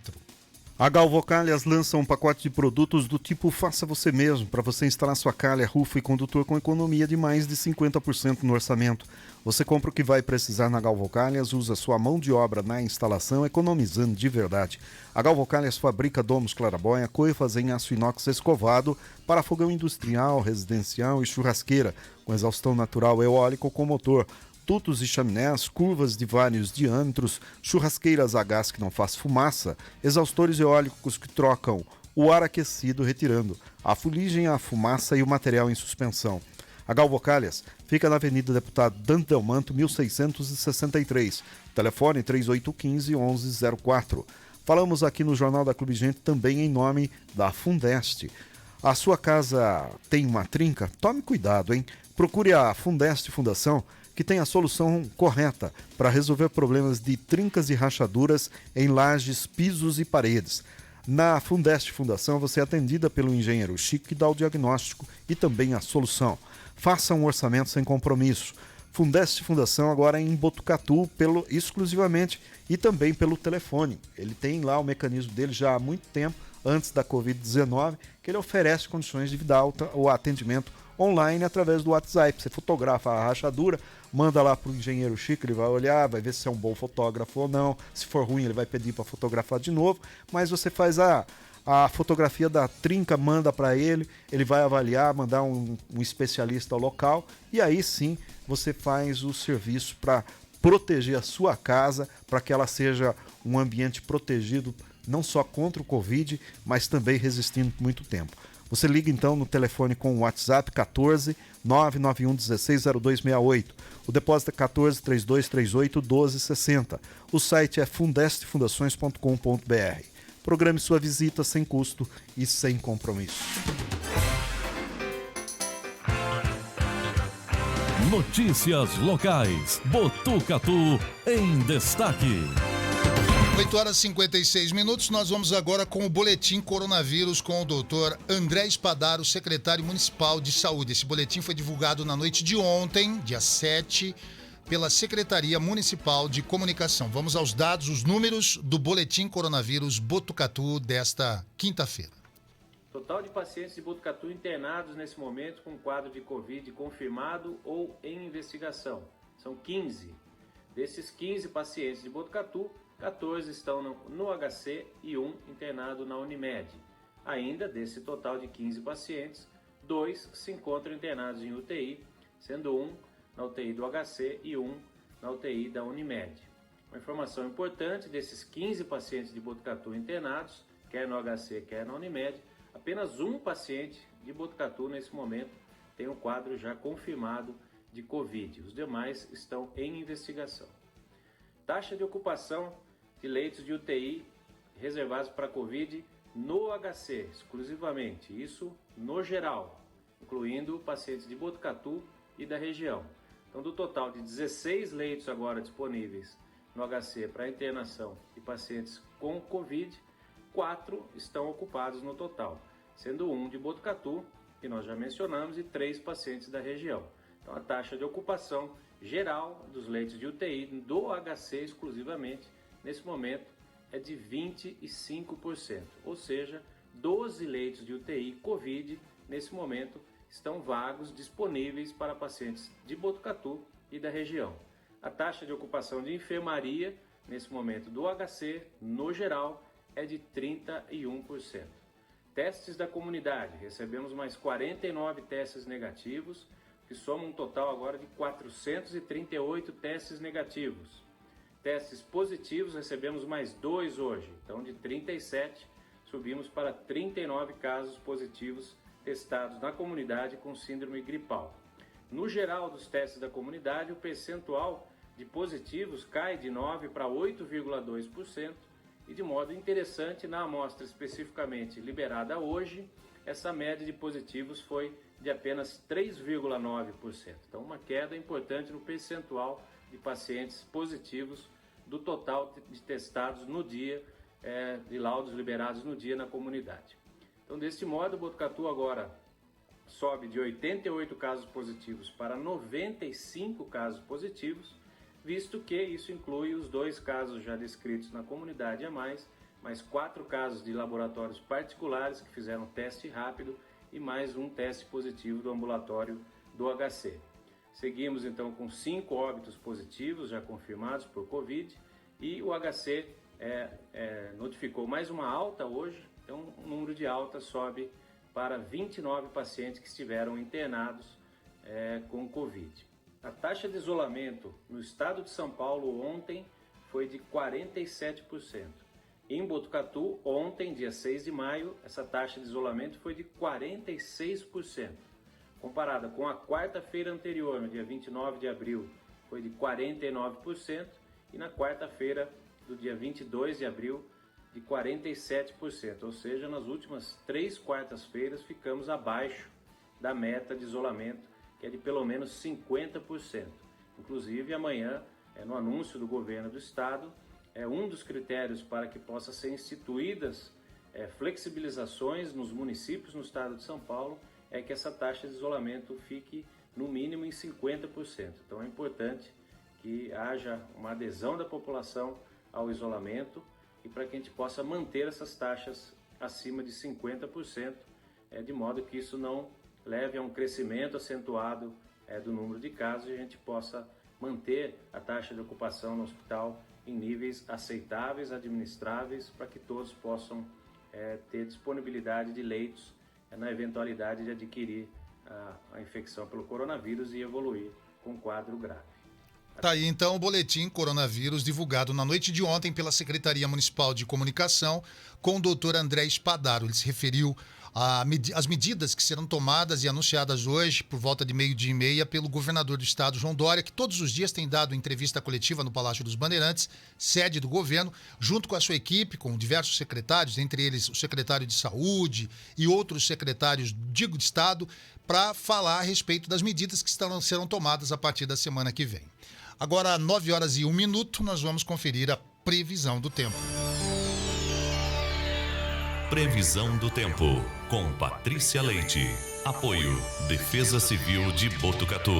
A Galvo Calhas lança um pacote de produtos do tipo Faça Você Mesmo, para você instalar sua calha, rufo e condutor com economia de mais de 50% no orçamento. Você compra o que vai precisar na Galvo Calhas, usa sua mão de obra na instalação, economizando de verdade. A Galvo Calhas fabrica domos claraboia, coifas em aço inox escovado para fogão industrial, residencial e churrasqueira, com exaustão natural eólico com motor. Tutos e chaminés, curvas de vários diâmetros, churrasqueiras a gás que não faz fumaça, exaustores eólicos que trocam o ar aquecido retirando a fuligem, a fumaça e o material em suspensão. A Galvo Calhas fica na Avenida Deputado Dante Delmanto, 1663. Telefone 3815-1104. Falamos aqui no Jornal da Clube Gente também em nome da Fundeste. A sua casa tem uma trinca? Tome cuidado, hein? Procure a Fundeste Fundação, que tem a solução correta para resolver problemas de trincas e rachaduras em lajes, pisos e paredes. Na Fundeste Fundação, você é atendida pelo engenheiro Chico, que dá o diagnóstico e também a solução. Faça um orçamento sem compromisso. Fundeste Fundação agora em Botucatu, exclusivamente e também pelo telefone. Ele tem lá o mecanismo dele já há muito tempo, antes da Covid-19, que ele oferece condições de vida alta ou atendimento online através do WhatsApp. Você fotografa a rachadura, manda lá para o engenheiro Chico, ele vai olhar, vai ver se é um bom fotógrafo ou não. Se for ruim, ele vai pedir para fotografar de novo, mas você faz a fotografia da trinca, manda para ele, ele vai avaliar, mandar um especialista ao local, e aí sim você faz o serviço para proteger a sua casa, para que ela seja um ambiente protegido não só contra o Covid, mas também resistindo por muito tempo. Você liga então no telefone com o WhatsApp 14 991 16 0268. O depósito é 14 3238 1260. O site é fundestefundações.com.br. Programe sua visita sem custo e sem compromisso. Notícias locais. Botucatu em destaque. 8 horas e 56 minutos, nós vamos agora com o Boletim Coronavírus com o doutor André Spadaro, secretário municipal de saúde. Esse boletim foi divulgado na noite de ontem, dia 7, pela Secretaria Municipal de Comunicação. Vamos aos dados, os números do Boletim Coronavírus Botucatu desta quinta-feira. Total de pacientes de Botucatu internados nesse momento com quadro de Covid confirmado ou em investigação. São 15. Desses 15 pacientes de Botucatu, 14 estão no HC e 1 internado na Unimed. Ainda, desse total de 15 pacientes, 2 se encontram internados em UTI, sendo 1 na UTI do HC e 1 na UTI da Unimed. Uma informação importante, desses 15 pacientes de Botucatu internados, quer no HC, quer na Unimed, apenas um paciente de Botucatu nesse momento tem um quadro já confirmado de Covid. Os demais estão em investigação. Taxa de ocupação de leitos de UTI reservados para Covid no HC, exclusivamente, isso no geral, incluindo pacientes de Botucatu e da região. Então, do total de 16 leitos agora disponíveis no HC para internação e pacientes com Covid, 4 estão ocupados no total, sendo 1 de Botucatu, que nós já mencionamos, e 3 pacientes da região. Então, a taxa de ocupação geral dos leitos de UTI do HC exclusivamente, nesse momento, é de 25%, ou seja, 12 leitos de UTI Covid, nesse momento, estão vagos, disponíveis para pacientes de Botucatu e da região. A taxa de ocupação de enfermaria, nesse momento do HC, no geral, é de 31%. Testes da comunidade, recebemos mais 49 testes negativos, que somam um total agora de 438 testes negativos. Testes positivos, recebemos mais 2 hoje, então de 37 subimos para 39 casos positivos testados na comunidade com síndrome gripal. No geral dos testes da comunidade, o percentual de positivos cai de 9% para 8,2%, e de modo interessante, na amostra especificamente liberada hoje, essa média de positivos foi de apenas 3,9%. Então, uma queda importante no percentual de pacientes positivos do total de testados no dia, de laudos liberados no dia na comunidade. Então, deste modo, Botucatu agora sobe de 88 casos positivos para 95 casos positivos, visto que isso inclui os 2 casos já descritos na comunidade a mais 4 casos de laboratórios particulares que fizeram teste rápido e mais um teste positivo do ambulatório do HC. Seguimos então com 5 óbitos positivos já confirmados por Covid e o HC notificou mais uma alta hoje, então o número de altas sobe para 29 pacientes que estiveram internados com Covid. A taxa de isolamento no estado de São Paulo ontem foi de 47%. Em Botucatu, ontem, dia 6 de maio, essa taxa de isolamento foi de 46%. Comparada com a quarta-feira anterior, no dia 29 de abril, foi de 49%. E na quarta-feira do dia 22 de abril, de 47%. Ou seja, nas últimas 3 quartas-feiras ficamos abaixo da meta de isolamento, que é de pelo menos 50%. Inclusive, amanhã, no anúncio do governo do estado, um dos critérios para que possa ser instituídas flexibilizações nos municípios no estado de São Paulo é que essa taxa de isolamento fique no mínimo em 50%. Então é importante que haja uma adesão da população ao isolamento e para que a gente possa manter essas taxas acima de 50%, de modo que isso não leve a um crescimento acentuado do número de casos e a gente possa manter a taxa de ocupação no hospital em níveis aceitáveis, administráveis, para que todos possam ter disponibilidade de leitos na eventualidade de adquirir a infecção pelo coronavírus e evoluir com quadro grave. Tá aí então o boletim coronavírus divulgado na noite de ontem pela Secretaria Municipal de Comunicação com o doutor André Spadaro. Ele se referiu às medidas que serão tomadas e anunciadas hoje por volta de 12:30 pelo governador do estado, João Dória, que todos os dias tem dado entrevista coletiva no Palácio dos Bandeirantes, sede do governo, junto com a sua equipe, com diversos secretários, entre eles o secretário de Saúde e outros secretários de estado, para falar a respeito das medidas que serão tomadas a partir da semana que vem. Agora, 9h01, nós vamos conferir a previsão do tempo. Previsão do tempo, com Patrícia Leite. Apoio Defesa Civil de Botucatu.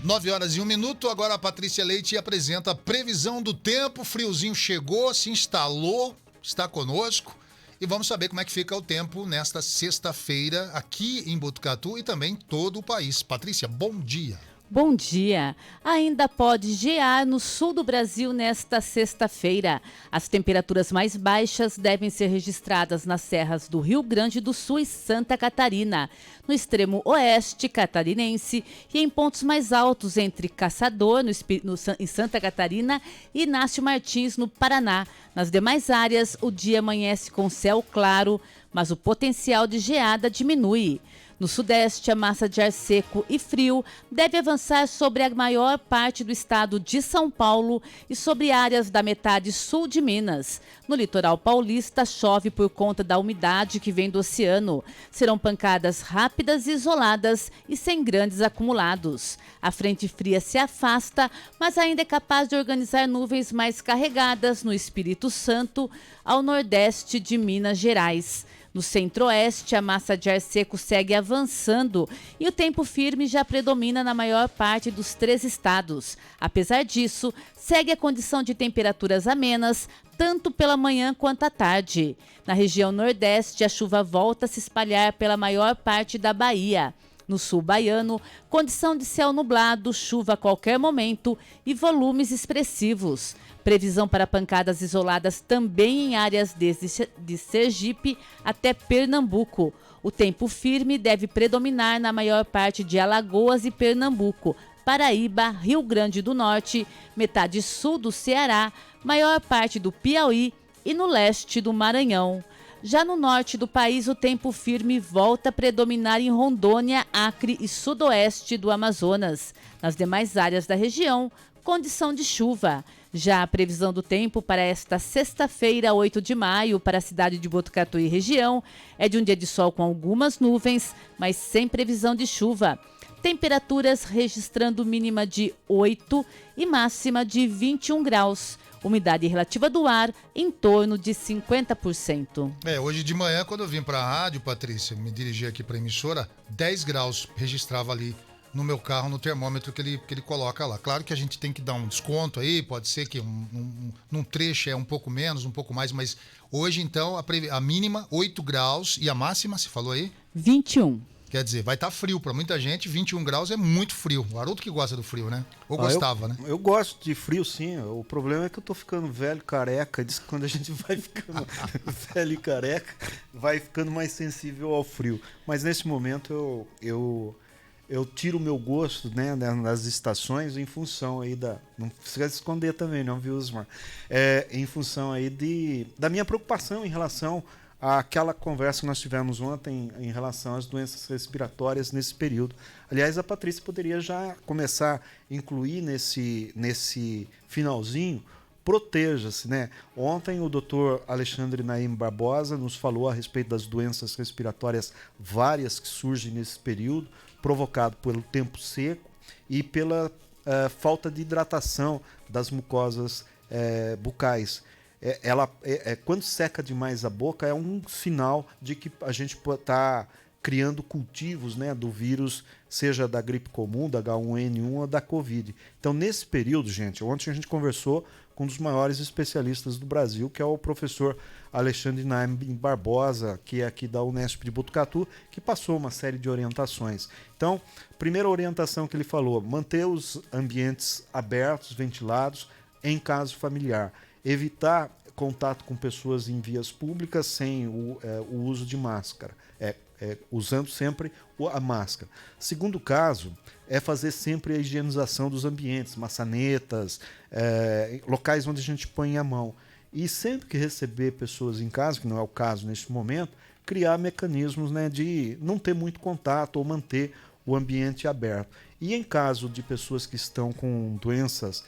9h01, agora a Patrícia Leite apresenta a previsão do tempo. Friozinho chegou, se instalou, está conosco. E vamos saber como é que fica o tempo nesta sexta-feira aqui em Botucatu e também em todo o país. Patrícia, bom dia. Bom dia! Ainda pode gear no sul do Brasil nesta sexta-feira. As temperaturas mais baixas devem ser registradas nas serras do Rio Grande do Sul e Santa Catarina, no extremo oeste catarinense e em pontos mais altos entre Caçador, em Santa Catarina, e Inácio Martins, no Paraná. Nas demais áreas, o dia amanhece com céu claro, mas o potencial de geada diminui. No sudeste, a massa de ar seco e frio deve avançar sobre a maior parte do estado de São Paulo e sobre áreas da metade sul de Minas. No litoral paulista, chove por conta da umidade que vem do oceano. Serão pancadas rápidas e isoladas e sem grandes acumulados. A frente fria se afasta, mas ainda é capaz de organizar nuvens mais carregadas no Espírito Santo, ao nordeste de Minas Gerais. No centro-oeste, a massa de ar seco segue avançando e o tempo firme já predomina na maior parte dos 3 estados. Apesar disso, segue a condição de temperaturas amenas, tanto pela manhã quanto à tarde. Na região nordeste, a chuva volta a se espalhar pela maior parte da Bahia. No sul baiano, condição de céu nublado, chuva a qualquer momento e volumes expressivos. Previsão para pancadas isoladas também em áreas de Sergipe até Pernambuco. O tempo firme deve predominar na maior parte de Alagoas e Pernambuco, Paraíba, Rio Grande do Norte, metade sul do Ceará, maior parte do Piauí e no leste do Maranhão. Já no norte do país, o tempo firme volta a predominar em Rondônia, Acre e sudoeste do Amazonas. Nas demais áreas da região, condição de chuva. Já a previsão do tempo para esta sexta-feira, 8 de maio, para a cidade de Botucatu e região, é de um dia de sol com algumas nuvens, mas sem previsão de chuva. Temperaturas registrando mínima de 8 e máxima de 21 graus. Umidade relativa do ar em torno de 50%. Hoje de manhã, quando eu vim para a rádio, Patrícia, me dirigi aqui para a emissora, 10 graus registrava ali no meu carro, no termômetro que ele coloca lá. Claro que a gente tem que dar um desconto aí, pode ser que num trecho é um pouco menos, um pouco mais, mas hoje então a mínima 8 graus e a máxima, você falou aí? 21. Quer dizer, vai estar frio para muita gente, 21 graus é muito frio. O Haroldo que gosta do frio, né? Ou gostava, né? Eu gosto de frio, sim. O problema é que eu tô ficando velho, careca. Diz que quando a gente vai ficando velho e careca, vai ficando mais sensível ao frio. Mas nesse momento eu tiro o meu gosto, né, nas estações em função aí não precisa se esconder também, não, viu, Osmar? Em função aí da minha preocupação em relação àquela conversa que nós tivemos ontem em relação às doenças respiratórias nesse período. Aliás, a Patrícia poderia já começar a incluir nesse finalzinho, proteja-se, né? Ontem o Dr. Alexandre Naim Barbosa nos falou a respeito das doenças respiratórias várias que surgem nesse período, provocado pelo tempo seco e pela falta de hidratação das mucosas bucais. Quando seca demais a boca, é um sinal de que a gente está criando cultivos, né, do vírus, seja da gripe comum, da H1N1 ou da Covid. Então, nesse período, gente, ontem a gente conversou com um dos maiores especialistas do Brasil, que é o professor Alexandre Naim Barbosa, que é aqui da Unesp de Botucatu, que passou uma série de orientações. Então, primeira orientação que ele falou, manter os ambientes abertos, ventilados, em caso familiar. Evitar contato com pessoas em vias públicas sem o uso de máscara. Usando sempre a máscara. Segundo caso, é fazer sempre a higienização dos ambientes, maçanetas, locais onde a gente põe a mão. E sempre que receber pessoas em casa, que não é o caso neste momento, criar mecanismos, né, de não ter muito contato ou manter o ambiente aberto. E em caso de pessoas que estão com doenças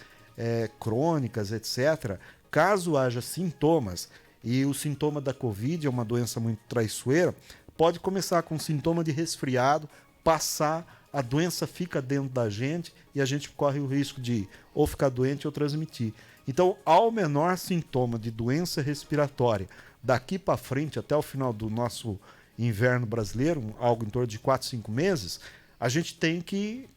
crônicas, etc., caso haja sintomas, e o sintoma da Covid é uma doença muito traiçoeira, pode começar com sintoma de resfriado, passar, a doença fica dentro da gente e a gente corre o risco de ou ficar doente ou transmitir. Então, ao menor sintoma de doença respiratória, daqui para frente, até o final do nosso inverno brasileiro, algo em torno de 4, 5 meses, a gente tem que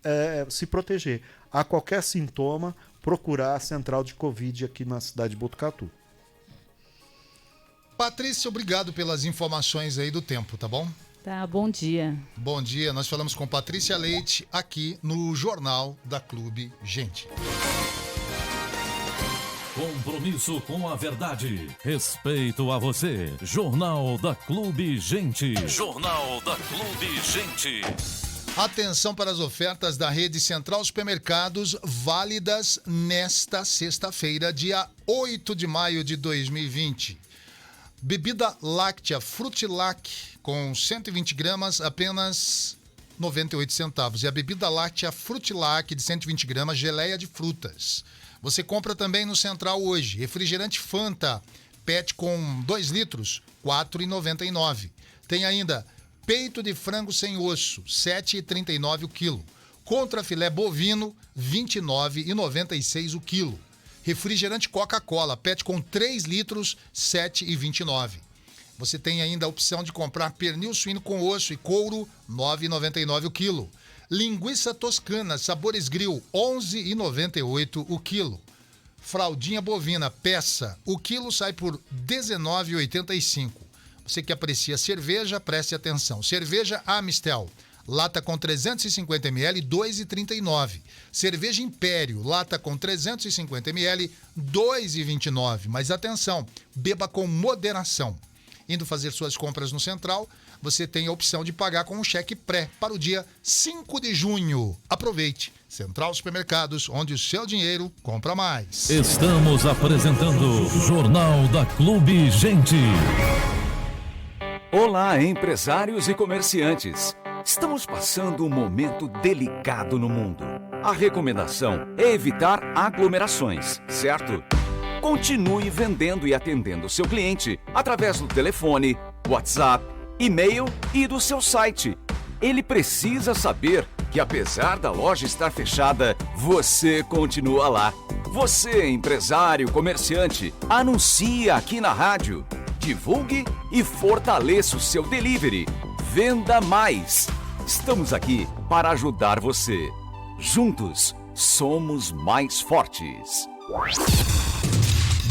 se proteger. A qualquer sintoma, procurar a central de Covid aqui na cidade de Botucatu. Patrícia, obrigado pelas informações aí do tempo, tá bom? Tá, bom dia. Bom dia, nós falamos com Patrícia Leite aqui no Jornal da Clube Gente. Compromisso com a verdade. Respeito a você. Jornal da Clube Gente. Jornal da Clube Gente. Atenção para as ofertas da Rede Central Supermercados, válidas nesta sexta-feira, dia 8 de maio de 2020. Bebida láctea Frutilac com 120 gramas, apenas 98 centavos. E a bebida láctea Frutilac de 120 gramas, geleia de frutas. Você compra também no Central hoje. Refrigerante Fanta, PET com 2 litros, R$ 4,99. Tem ainda peito de frango sem osso, R$ 7,39 o quilo. Contrafilé bovino, R$ 29,96 o quilo. Refrigerante Coca-Cola, PET com 3 litros, R$ 7,29. Você tem ainda a opção de comprar pernil suíno com osso e couro, R$ 9,99 o quilo. Linguiça toscana, sabores grill, R$ 11,98 o quilo. Fraldinha bovina, peça, o quilo sai por R$ 19,85. Você que aprecia cerveja, preste atenção. Cerveja Amistel, lata com 350 ml, R$ 2,39. Cerveja Império, lata com 350 ml, R$ 2,29. Mas atenção, beba com moderação. Indo fazer suas compras no Central, você tem a opção de pagar com um cheque pré para o dia 5 de junho. Aproveite. Central Supermercados, onde o seu dinheiro compra mais. Estamos apresentando Jornal da Clube Gente. Olá, empresários e comerciantes. Estamos passando um momento delicado no mundo. A recomendação é evitar aglomerações, certo? Continue vendendo e atendendo seu cliente através do telefone, WhatsApp, e-mail e do seu site. Ele precisa saber que, apesar da loja estar fechada, você continua lá. Você, empresário, comerciante, anuncie aqui na rádio. Divulgue e fortaleça o seu delivery. Venda mais. Estamos aqui para ajudar você. Juntos, somos mais fortes.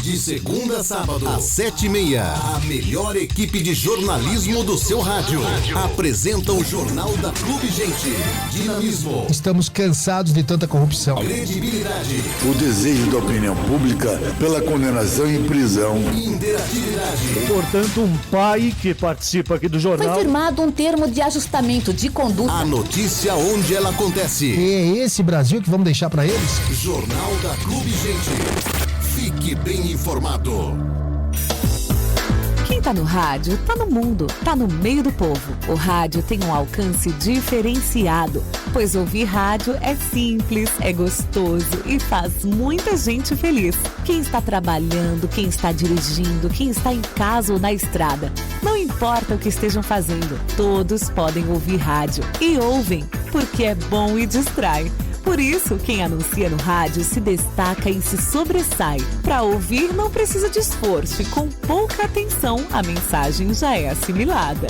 De segunda a sábado, às 7h30, a melhor equipe de jornalismo do seu rádio apresenta o Jornal da Clube Gente. Dinamismo. Estamos cansados de tanta corrupção. Credibilidade. O desejo da opinião pública pela condenação e prisão. Interatividade. Portanto, um pai que participa aqui do jornal. Foi firmado um termo de ajustamento de conduta. A notícia onde ela acontece. É esse Brasil que vamos deixar para eles? Jornal da Clube Gente. Fique bem informado. Quem tá no rádio, tá no mundo, tá no meio do povo. O rádio tem um alcance diferenciado, pois ouvir rádio é simples, é gostoso e faz muita gente feliz. Quem está trabalhando, quem está dirigindo, quem está em casa ou na estrada, não importa o que estejam fazendo, todos podem ouvir rádio. E ouvem, porque é bom e distrai. Por isso, quem anuncia no rádio se destaca e se sobressai. Para ouvir, não precisa de esforço e com pouca atenção, a mensagem já é assimilada.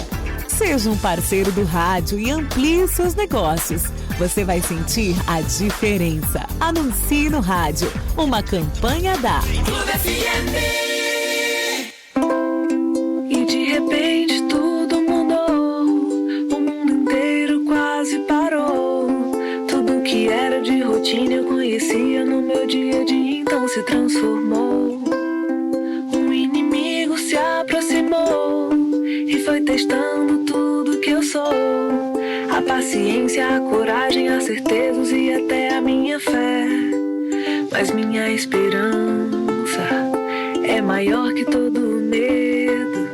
Seja um parceiro do rádio e amplie seus negócios. você vai sentir a diferença. Anuncie no rádio. Uma campanha da Clube FM. E de repente tudo mudou. O mundo inteiro quase parou. Tudo que era de rotina eu conhecia no meu dia a dia, então se transformou. Um inimigo se aproximou e foi testando tudo que eu sou. A paciência, a coragem, as certezas e até a minha fé. Mas minha esperança é maior que todo medo.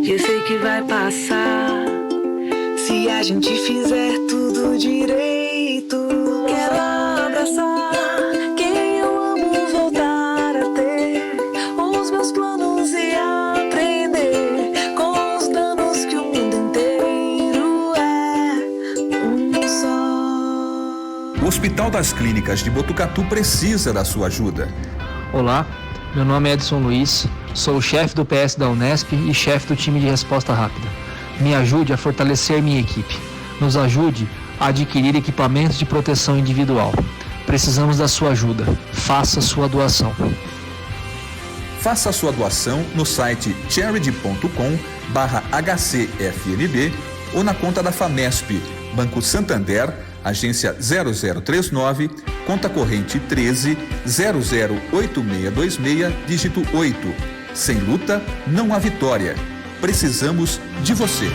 E eu sei que vai passar se a gente fizer tudo direito. Quero abraçar quem eu amo, voltar a ter os meus planos e aprender com os danos que o mundo inteiro é um só. O Hospital das Clínicas de Botucatu precisa da sua ajuda. Olá, meu nome é Edson Luiz, sou o chefe do PS da Unesp e chefe do time de resposta rápida. Me ajude a fortalecer minha equipe. Nos ajude a adquirir equipamentos de proteção individual. Precisamos da sua ajuda. Faça sua doação. Faça a sua doação no site charity.com/HCFNB ou na conta da FAMESP, Banco Santander, agência 0039, conta corrente 13-008626, dígito 8. Sem luta, não há vitória. Precisamos de você.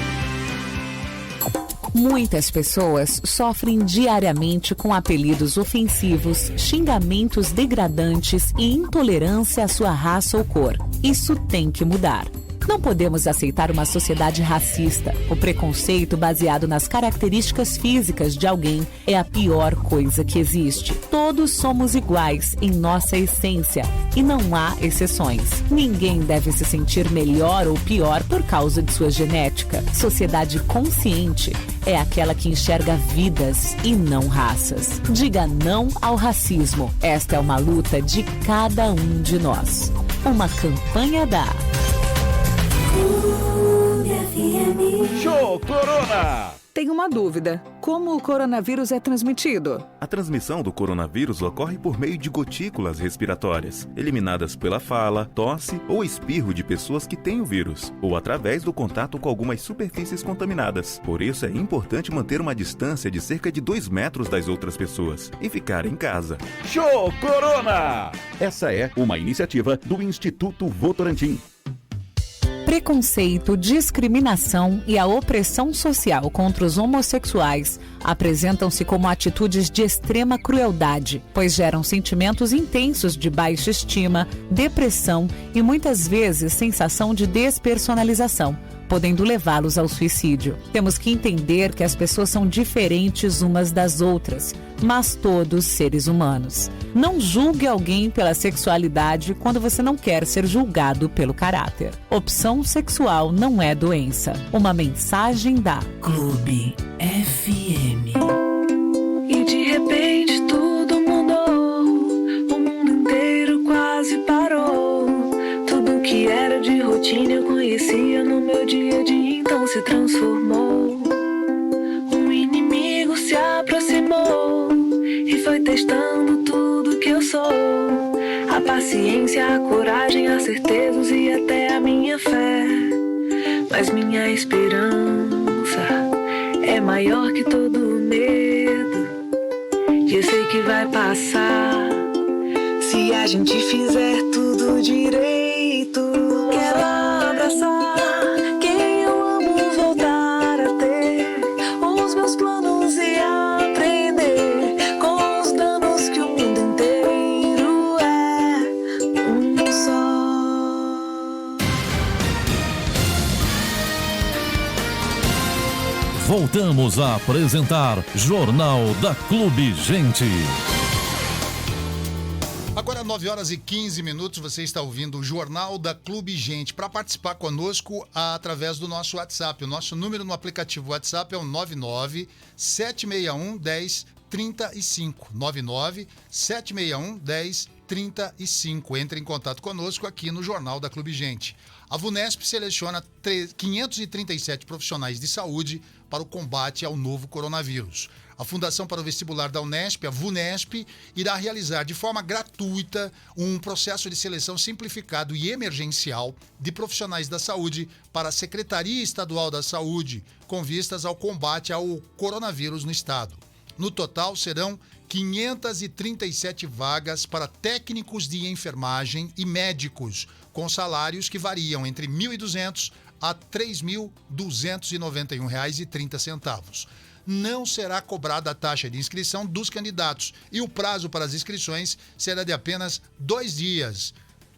Muitas pessoas sofrem diariamente com apelidos ofensivos, xingamentos degradantes e intolerância à sua raça ou cor. Isso tem que mudar. Não podemos aceitar uma sociedade racista. O preconceito baseado nas características físicas de alguém é a pior coisa que existe. Todos somos iguais em nossa essência e não há exceções. Ninguém deve se sentir melhor ou pior por causa de sua genética. Sociedade consciente é aquela que enxerga vidas e não raças. Diga não ao racismo. Esta é uma luta de cada um de nós. Uma campanha da Show Corona! Tenho uma dúvida. Como o coronavírus é transmitido? A transmissão do coronavírus ocorre por meio de gotículas respiratórias, eliminadas pela fala, tosse ou espirro de pessoas que têm o vírus, ou através do contato com algumas superfícies contaminadas. Por isso é importante manter uma distância de cerca de 2 metros das outras pessoas e ficar em casa. Show Corona! Essa é uma iniciativa do Instituto Votorantim. Preconceito, discriminação e a opressão social contra os homossexuais apresentam-se como atitudes de extrema crueldade, pois geram sentimentos intensos de baixa estima, depressão e muitas vezes sensação de despersonalização, podendo levá-los ao suicídio. Temos que entender que as pessoas são diferentes umas das outras, mas todos seres humanos. Não julgue alguém pela sexualidade quando você não quer ser julgado pelo caráter. Opção sexual não é doença. Uma mensagem da Clube FM. E de repente tudo mudou. O mundo inteiro quase parou. Tudo que era de rotina eu conhecia no meu dia a dia, então se transformou. Um inimigo se aproximou e foi testando tudo que eu sou. A paciência, a coragem, as certezas e até a minha fé. Mas minha esperança é maior que todo medo. E eu sei que vai passar se a gente fizer tudo direito. Quero abraçar quem eu amo, voltar a ter os meus planos e aprender com os danos que o mundo inteiro é um só. Voltamos a apresentar Jornal da Clube Gente. Agora 9h15, você está ouvindo o Jornal da Clube Gente. Para participar conosco através do nosso WhatsApp. O nosso número no aplicativo WhatsApp é o 99-761-1035. 99-761-1035. Entre em contato conosco aqui no Jornal da Clube Gente. A VUNESP seleciona 537 profissionais de saúde para o combate ao novo coronavírus. A Fundação para o Vestibular da Unesp, a VUNESP, irá realizar de forma gratuita um processo de seleção simplificado e emergencial de profissionais da saúde para a Secretaria Estadual da Saúde, com vistas ao combate ao coronavírus no estado. No total, serão 537 vagas para técnicos de enfermagem e médicos, com salários que variam entre R$ 1.200 a R$ 3.291,30. Não será cobrada a taxa de inscrição dos candidatos e o prazo para as inscrições será de apenas 2 dias,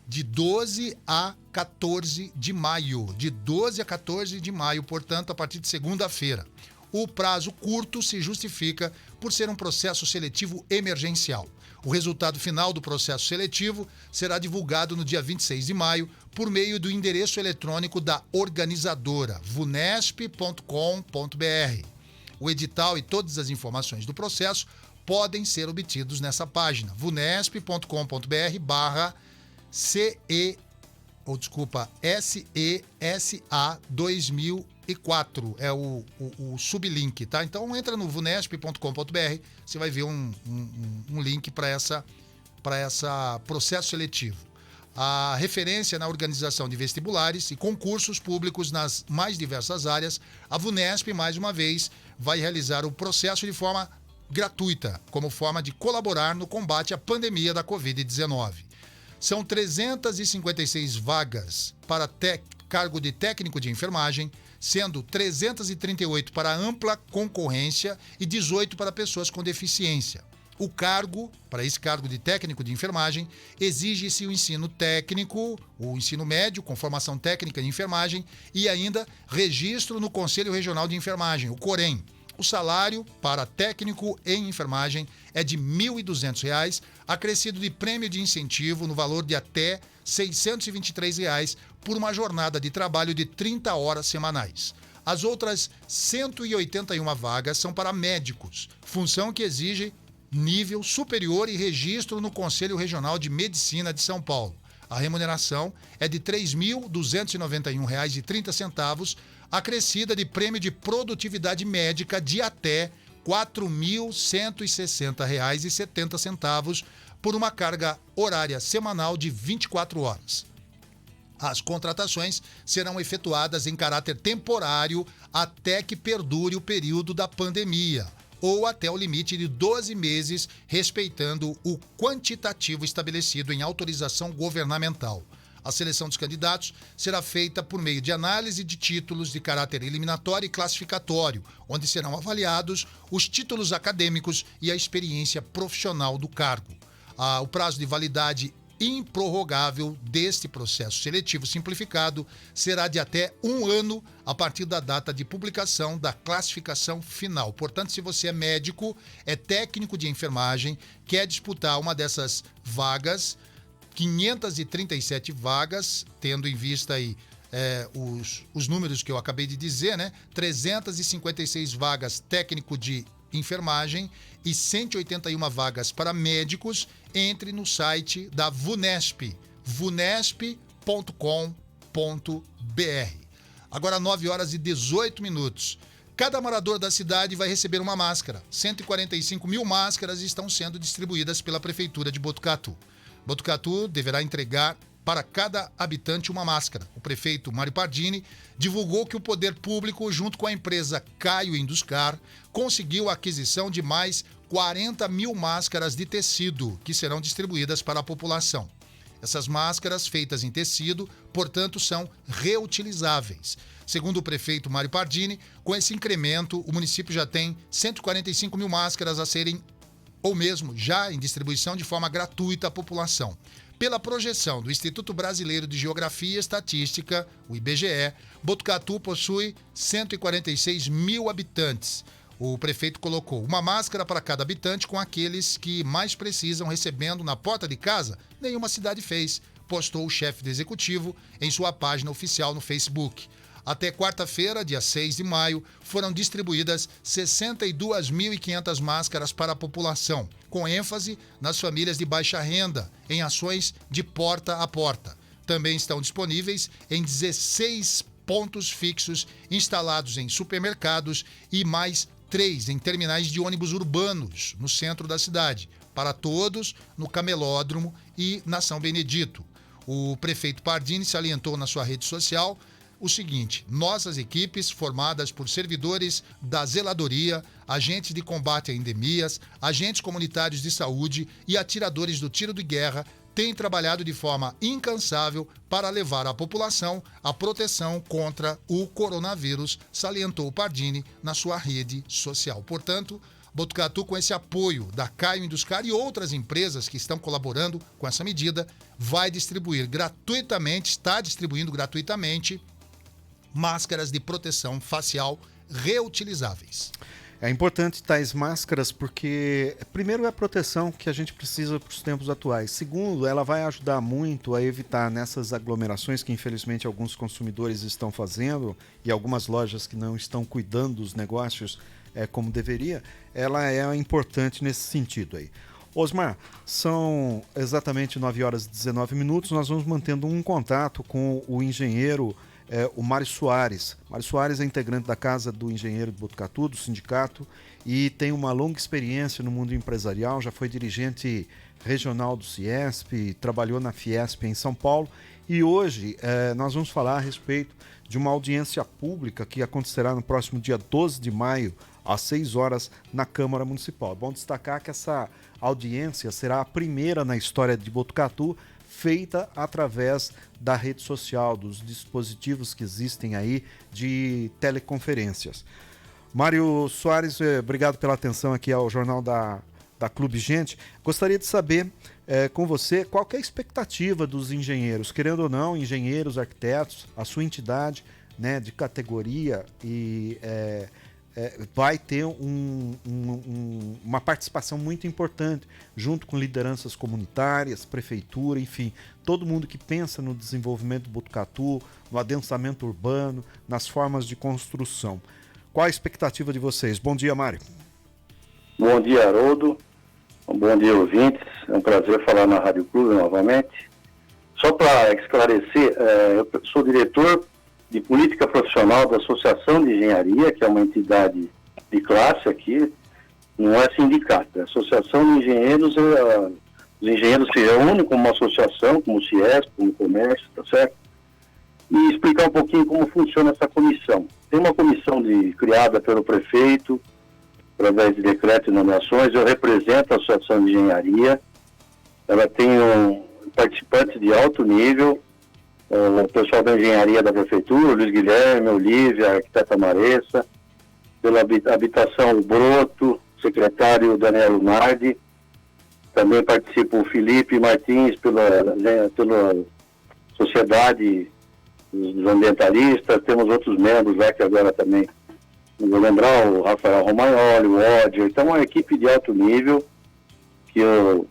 de 12 a 14 de maio. De 12 a 14 de maio, portanto, a partir de segunda-feira. O prazo curto se justifica por ser um processo seletivo emergencial. O resultado final do processo seletivo será divulgado no dia 26 de maio por meio do endereço eletrônico da organizadora, vunesp.com.br. O edital e todas as informações do processo podem ser obtidos nessa página, SESA 2004, é o sublink, tá? Então entra no vunesp.com.br, você vai ver um link para essa processo seletivo. A referência na organização de vestibulares e concursos públicos nas mais diversas áreas, a VUNESP, mais uma vez, vai realizar o processo de forma gratuita, como forma de colaborar no combate à pandemia da Covid-19. São 356 vagas para cargo de técnico de enfermagem, sendo 338 para ampla concorrência e 18 para pessoas com deficiência. O cargo, para esse cargo de técnico de enfermagem, exige-se o ensino técnico, o ensino médio, com formação técnica de enfermagem e ainda registro no Conselho Regional de Enfermagem, o COREN. O salário para técnico em enfermagem é de R$ 1.200, acrescido de prêmio de incentivo no valor de até R$ 623 por uma jornada de trabalho de 30 horas semanais. As outras 181 vagas são para médicos, função que exige nível superior e registro no Conselho Regional de Medicina de São Paulo. A remuneração é de R$ 3.291,30, acrescida de prêmio de produtividade médica de até R$ 4.160,70 por uma carga horária semanal de 24 horas. As contratações serão efetuadas em caráter temporário até que perdure o período da pandemia, ou até o limite de 12 meses, respeitando o quantitativo estabelecido em autorização governamental. A seleção dos candidatos será feita por meio de análise de títulos de caráter eliminatório e classificatório, onde serão avaliados os títulos acadêmicos e a experiência profissional do cargo. O prazo de validade improrrogável deste processo seletivo simplificado será de até 1 ano a partir da data de publicação da classificação final. Portanto, se você é médico, é técnico de enfermagem, quer disputar uma dessas vagas, 537 vagas, tendo em vista aí os números que eu acabei de dizer, né? 356 vagas técnico de enfermagem e 181 vagas para médicos, entre no site da VUNESP, vunesp.com.br. Agora 9 horas e 18 minutos. Cada morador da cidade vai receber uma máscara. 145 mil máscaras estão sendo distribuídas pela Prefeitura de Botucatu. Botucatu deverá entregar para cada habitante uma máscara. O prefeito Mário Pardini divulgou que o poder público, junto com a empresa Caio Induscar, conseguiu a aquisição de mais 40 mil máscaras de tecido, que serão distribuídas para a população. Essas máscaras, feitas em tecido, portanto, são reutilizáveis. Segundo o prefeito Mário Pardini, com esse incremento, o município já tem 145 mil máscaras a serem, ou mesmo já em distribuição de forma gratuita à população. Pela projeção do Instituto Brasileiro de Geografia e Estatística, o IBGE, Botucatu possui 146 mil habitantes. O prefeito colocou uma máscara para cada habitante, com aqueles que mais precisam recebendo na porta de casa. Nenhuma cidade fez, postou o chefe do executivo em sua página oficial no Facebook. Até quarta-feira, dia 6 de maio, foram distribuídas 62.500 máscaras para a população, com ênfase nas famílias de baixa renda, em ações de porta a porta. Também estão disponíveis em 16 pontos fixos instalados em supermercados e mais 3 em terminais de ônibus urbanos no centro da cidade, para todos no Camelódromo e na São Benedito. O prefeito Pardini salientou na sua rede social o seguinte: nossas equipes, formadas por servidores da zeladoria, agentes de combate a endemias, agentes comunitários de saúde e atiradores do tiro de guerra, têm trabalhado de forma incansável para levar à população a proteção contra o coronavírus, salientou Pardini na sua rede social. Portanto, Botucatu, com esse apoio da Caio Induscar e outras empresas que estão colaborando com essa medida, vai distribuir gratuitamente, está distribuindo gratuitamente, máscaras de proteção facial reutilizáveis. É importante tais máscaras porque, primeiro, é a proteção que a gente precisa para os tempos atuais. Segundo, ela vai ajudar muito a evitar nessas aglomerações que, infelizmente, alguns consumidores estão fazendo e algumas lojas que não estão cuidando dos negócios como deveria. Ela é importante nesse sentido aí. Osmar, são exatamente 9 horas e 19 minutos. Nós vamos mantendo um contato com o engenheiro o Mário Soares. Mário Soares é integrante da Casa do Engenheiro de Botucatu, do sindicato, e tem uma longa experiência no mundo empresarial, já foi dirigente regional do Ciesp, trabalhou na Fiesp em São Paulo, e hoje nós vamos falar a respeito de uma audiência pública que acontecerá no próximo dia 12 de maio, às 6 horas, na Câmara Municipal. É bom destacar que essa audiência será a primeira na história de Botucatu, feita através da rede social, dos dispositivos que existem aí de teleconferências. Mário Soares, obrigado pela atenção aqui ao Jornal da Clube Gente. Gostaria de saber com você qual que é a expectativa dos engenheiros, querendo ou não, engenheiros, arquitetos, a sua entidade, né, de categoria e vai ter uma participação muito importante, junto com lideranças comunitárias, prefeitura, enfim, todo mundo que pensa no desenvolvimento do Botucatu, no adensamento urbano, nas formas de construção. Qual a expectativa de vocês? Bom dia, Mário. Bom dia, Haroldo. Bom dia, ouvintes. É um prazer falar na Rádio Clube novamente. Só para esclarecer, eu sou diretor de Política Profissional da Associação de Engenharia, que é uma entidade de classe aqui, não é sindicato. A Associação de Engenheiros, os engenheiros se reúnem como uma associação, como o Ciesp, como o Comércio, tá certo? E explicar um pouquinho como funciona essa comissão. Tem uma comissão criada pelo prefeito, através de decreto e nomeações. Eu represento a Associação de Engenharia. Ela tem participantes de alto nível, o pessoal da engenharia da prefeitura, o Luiz Guilherme, Olívia, a arquiteta Maressa, pela habitação o Broto, secretário Daniel Lunardi, também participa o Felipe Martins pela Sociedade dos Ambientalistas, temos outros membros lá que agora também, não vou lembrar, o Rafael Romagnoli, o Ódio. Então é uma equipe de alto nível que eu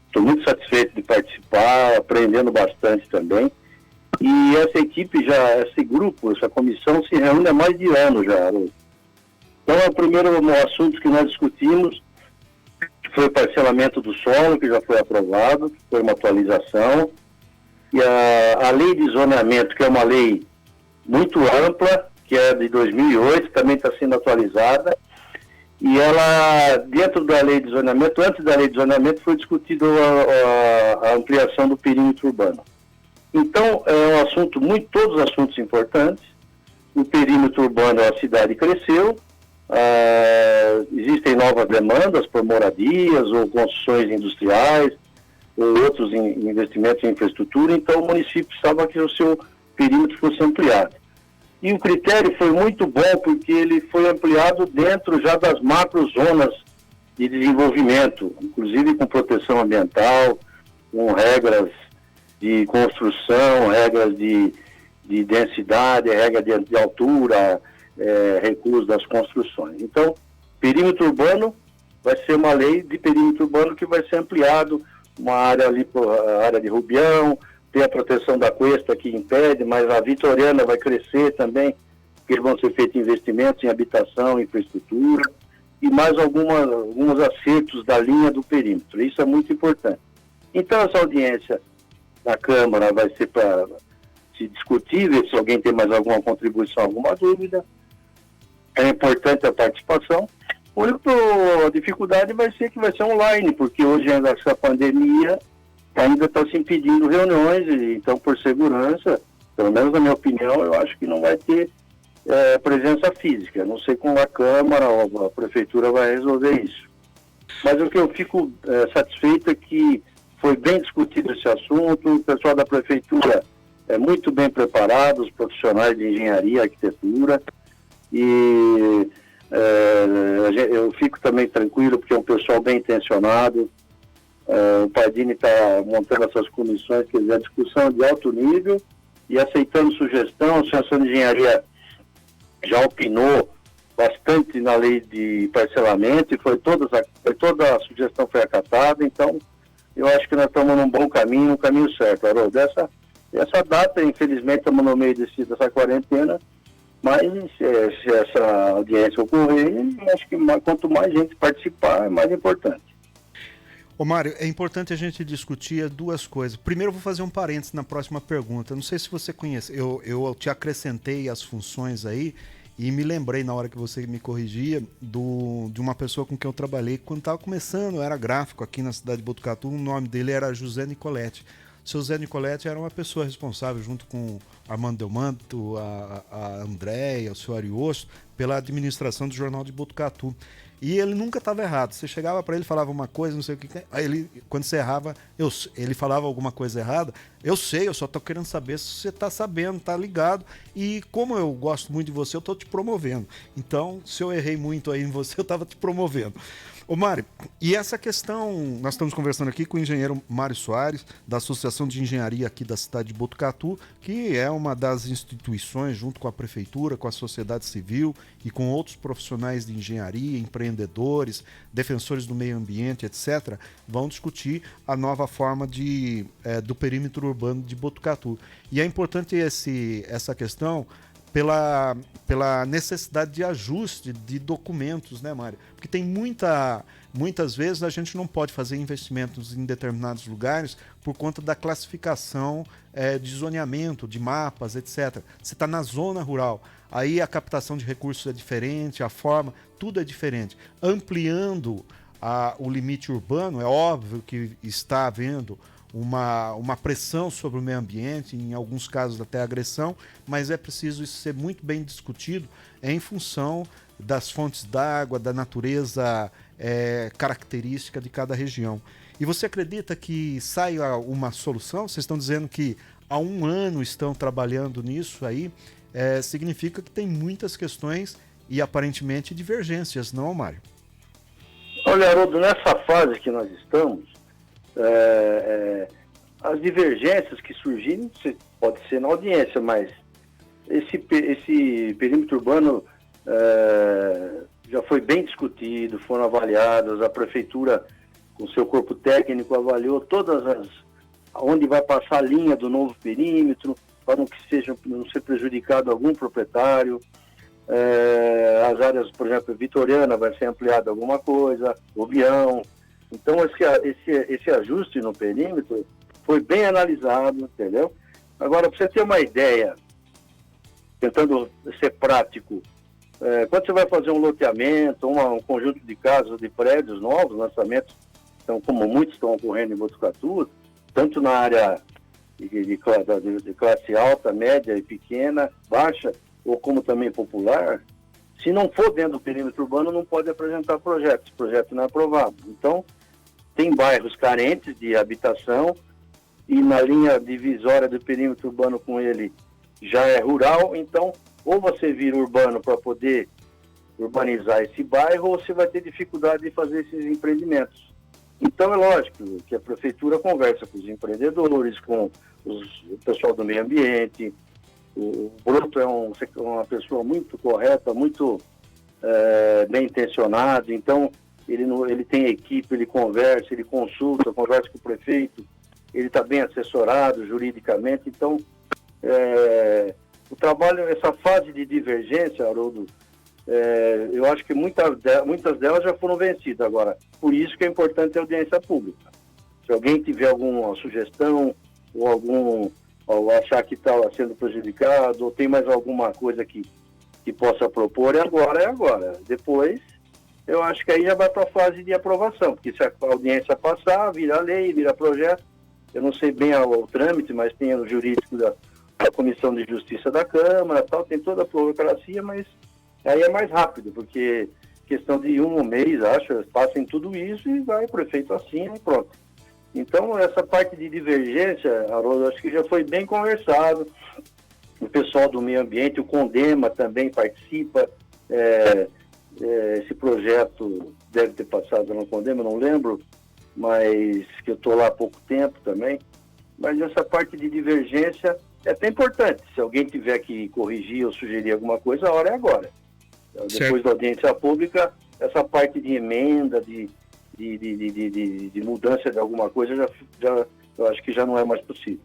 estou muito satisfeito de participar, aprendendo bastante também. E essa equipe esse grupo, essa comissão se reúne há mais de ano já. Então, o primeiro assunto que nós discutimos foi o parcelamento do solo, que já foi aprovado, foi uma atualização. E a lei de zoneamento, que é uma lei muito ampla, que é de 2008, também está sendo atualizada. E ela, dentro da lei de zoneamento, antes da lei de zoneamento, foi discutido a ampliação do perímetro urbano. Então, é um assunto todos os assuntos importantes. O perímetro urbano, a cidade cresceu, existem novas demandas por moradias ou construções industriais, ou outros investimentos em infraestrutura, então o município precisava que o seu perímetro fosse ampliado. E o critério foi muito bom, porque ele foi ampliado dentro já das macrozonas de desenvolvimento, inclusive com proteção ambiental, com regras de construção, regras de densidade, regra de altura, recursos das construções. Então, perímetro urbano vai ser uma lei de perímetro urbano que vai ser ampliado, uma área ali, a área de Rubião, tem a proteção da Cuesta que impede, mas a Vitoriana vai crescer também, porque vão ser feitos investimentos em habitação, infraestrutura, e mais alguns acertos da linha do perímetro. Isso é muito importante. Então, essa audiência da Câmara vai ser para se discutir, ver se alguém tem mais alguma contribuição, alguma dúvida. É importante a participação. A única dificuldade vai ser que vai ser online, porque hoje ainda essa pandemia ainda está se impedindo reuniões, então por segurança, pelo menos na minha opinião, eu acho que não vai ter presença física. Não sei como a Câmara ou a Prefeitura vai resolver isso. Mas o que eu fico satisfeito é que foi bem discutido esse assunto, o pessoal da Prefeitura é muito bem preparado, os profissionais de engenharia, arquitetura, e eu fico também tranquilo porque é um pessoal bem intencionado. O Pardini está montando essas comissões, quer dizer, a discussão de alto nível e aceitando sugestão. A Associação de Engenharia já opinou bastante na lei de parcelamento e toda a sugestão foi acatada. Então, eu acho que nós estamos num bom caminho, no caminho certo, Haroldo. Essa data, infelizmente, estamos no meio dessa quarentena, mas se essa audiência ocorrer, acho que quanto mais gente participar, é mais importante. Ô Mário, é importante a gente discutir duas coisas. Primeiro eu vou fazer um parênteses na próxima pergunta. Não sei se você conhece, eu te acrescentei as funções aí e me lembrei na hora que você me corrigia de uma pessoa com quem eu trabalhei quando estava começando, eu era gráfico aqui na cidade de Botucatu, o nome dele era José Nicoletti. O seu Zé Nicoletti era uma pessoa responsável junto com Armando Delmanto, a Andréia, o seu Ariosto, pela administração do Jornal de Botucatu. E ele nunca estava errado. Você chegava para ele, falava uma coisa, não sei o que. Aí ele, quando você errava, ele falava alguma coisa errada. Eu sei, eu só estou querendo saber se você está sabendo, está ligado. E como eu gosto muito de você, eu estou te promovendo. Então, se eu errei muito aí em você, eu estava te promovendo. Ô Mário, e essa questão, nós estamos conversando aqui com o engenheiro Mário Soares, da Associação de Engenharia aqui da cidade de Botucatu, que é uma das instituições, junto com a Prefeitura, com a sociedade civil e com outros profissionais de engenharia, empreendedores, defensores do meio ambiente, etc., vão discutir a nova forma do perímetro urbano de Botucatu. E é importante essa questão pela necessidade de ajuste de documentos, né, Mário? Porque tem muitas vezes a gente não pode fazer investimentos em determinados lugares por conta da classificação de zoneamento, de mapas, etc. Você está na zona rural, aí a captação de recursos é diferente, a forma, tudo é diferente. Ampliando o limite urbano, é óbvio que está havendo uma pressão sobre o meio ambiente, em alguns casos até agressão, mas é preciso isso ser muito bem discutido em função das fontes d'água, da natureza característica de cada região. E você acredita que saia uma solução? Vocês estão dizendo que há 1 ano estão trabalhando nisso aí, significa que tem muitas questões e aparentemente divergências, não, Mário? Olha, Haroldo, nessa fase que nós estamos, as divergências que surgirem, pode ser na audiência, mas esse perímetro urbano já foi bem discutido, foram avaliadas, a Prefeitura, com seu corpo técnico, avaliou onde vai passar a linha do novo perímetro, para não ser prejudicado algum proprietário. As áreas, por exemplo, Vitoriana vai ser ampliada alguma coisa, Obião. Então, esse ajuste no perímetro foi bem analisado, entendeu? Agora, para você ter uma ideia, tentando ser prático, quando você vai fazer um loteamento, um conjunto de casas, de prédios novos, lançamentos, então, como muitos estão ocorrendo em Botucatu, tanto na área de classe alta, média e pequena, baixa, ou como também popular, se não for dentro do perímetro urbano, não pode apresentar projeto. Esse projeto não é aprovado. Então, tem bairros carentes de habitação e na linha divisória do perímetro urbano com ele já é rural, então ou você vira urbano para poder urbanizar esse bairro ou você vai ter dificuldade de fazer esses empreendimentos. Então é lógico que a Prefeitura conversa com os empreendedores, com o pessoal do meio ambiente. O Broto é uma pessoa muito correta, muito bem intencionado, então ele tem equipe, ele conversa, ele consulta, conversa com o prefeito, ele está bem assessorado juridicamente. Então, o trabalho, essa fase de divergência, Haroldo, eu acho que muitas delas já foram vencidas. Agora, por isso que é importante a audiência pública. Se alguém tiver alguma sugestão ou ou achar que está sendo prejudicado, ou tem mais alguma coisa que possa propor, é agora. Depois, eu acho que aí já vai para a fase de aprovação, porque se a audiência passar, vira lei, vira projeto. Eu não sei bem o trâmite, mas tem o jurídico da Comissão de Justiça da Câmara, tal, tem toda a burocracia, mas aí é mais rápido, porque questão de um mês, acho, passa em tudo isso e vai o prefeito assina e pronto. Então, essa parte de divergência, Haroldo, acho que já foi bem conversado. O pessoal do meio ambiente, o Condema também participa. Esse projeto deve ter passado no Condema, não lembro, mas que eu estou lá há pouco tempo também. Mas essa parte de divergência é até importante. Se alguém tiver que corrigir ou sugerir alguma coisa, a hora é agora. Depois da audiência pública, essa parte de emenda, de mudança de alguma coisa, eu acho que já não é mais possível.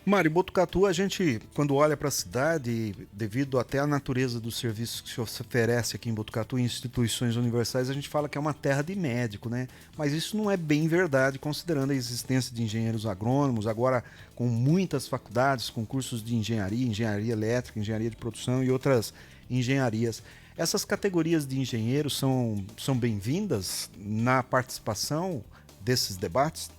Mário, Botucatu, a gente, quando olha para a cidade, devido até à natureza dos serviços que se oferece aqui em Botucatu, em instituições universais, a gente fala que é uma terra de médico, né? Mas isso não é bem verdade, considerando a existência de engenheiros agrônomos, agora com muitas faculdades, com cursos de engenharia elétrica, engenharia de produção e outras engenharias. Essas categorias de engenheiros são bem-vindas na participação desses debates?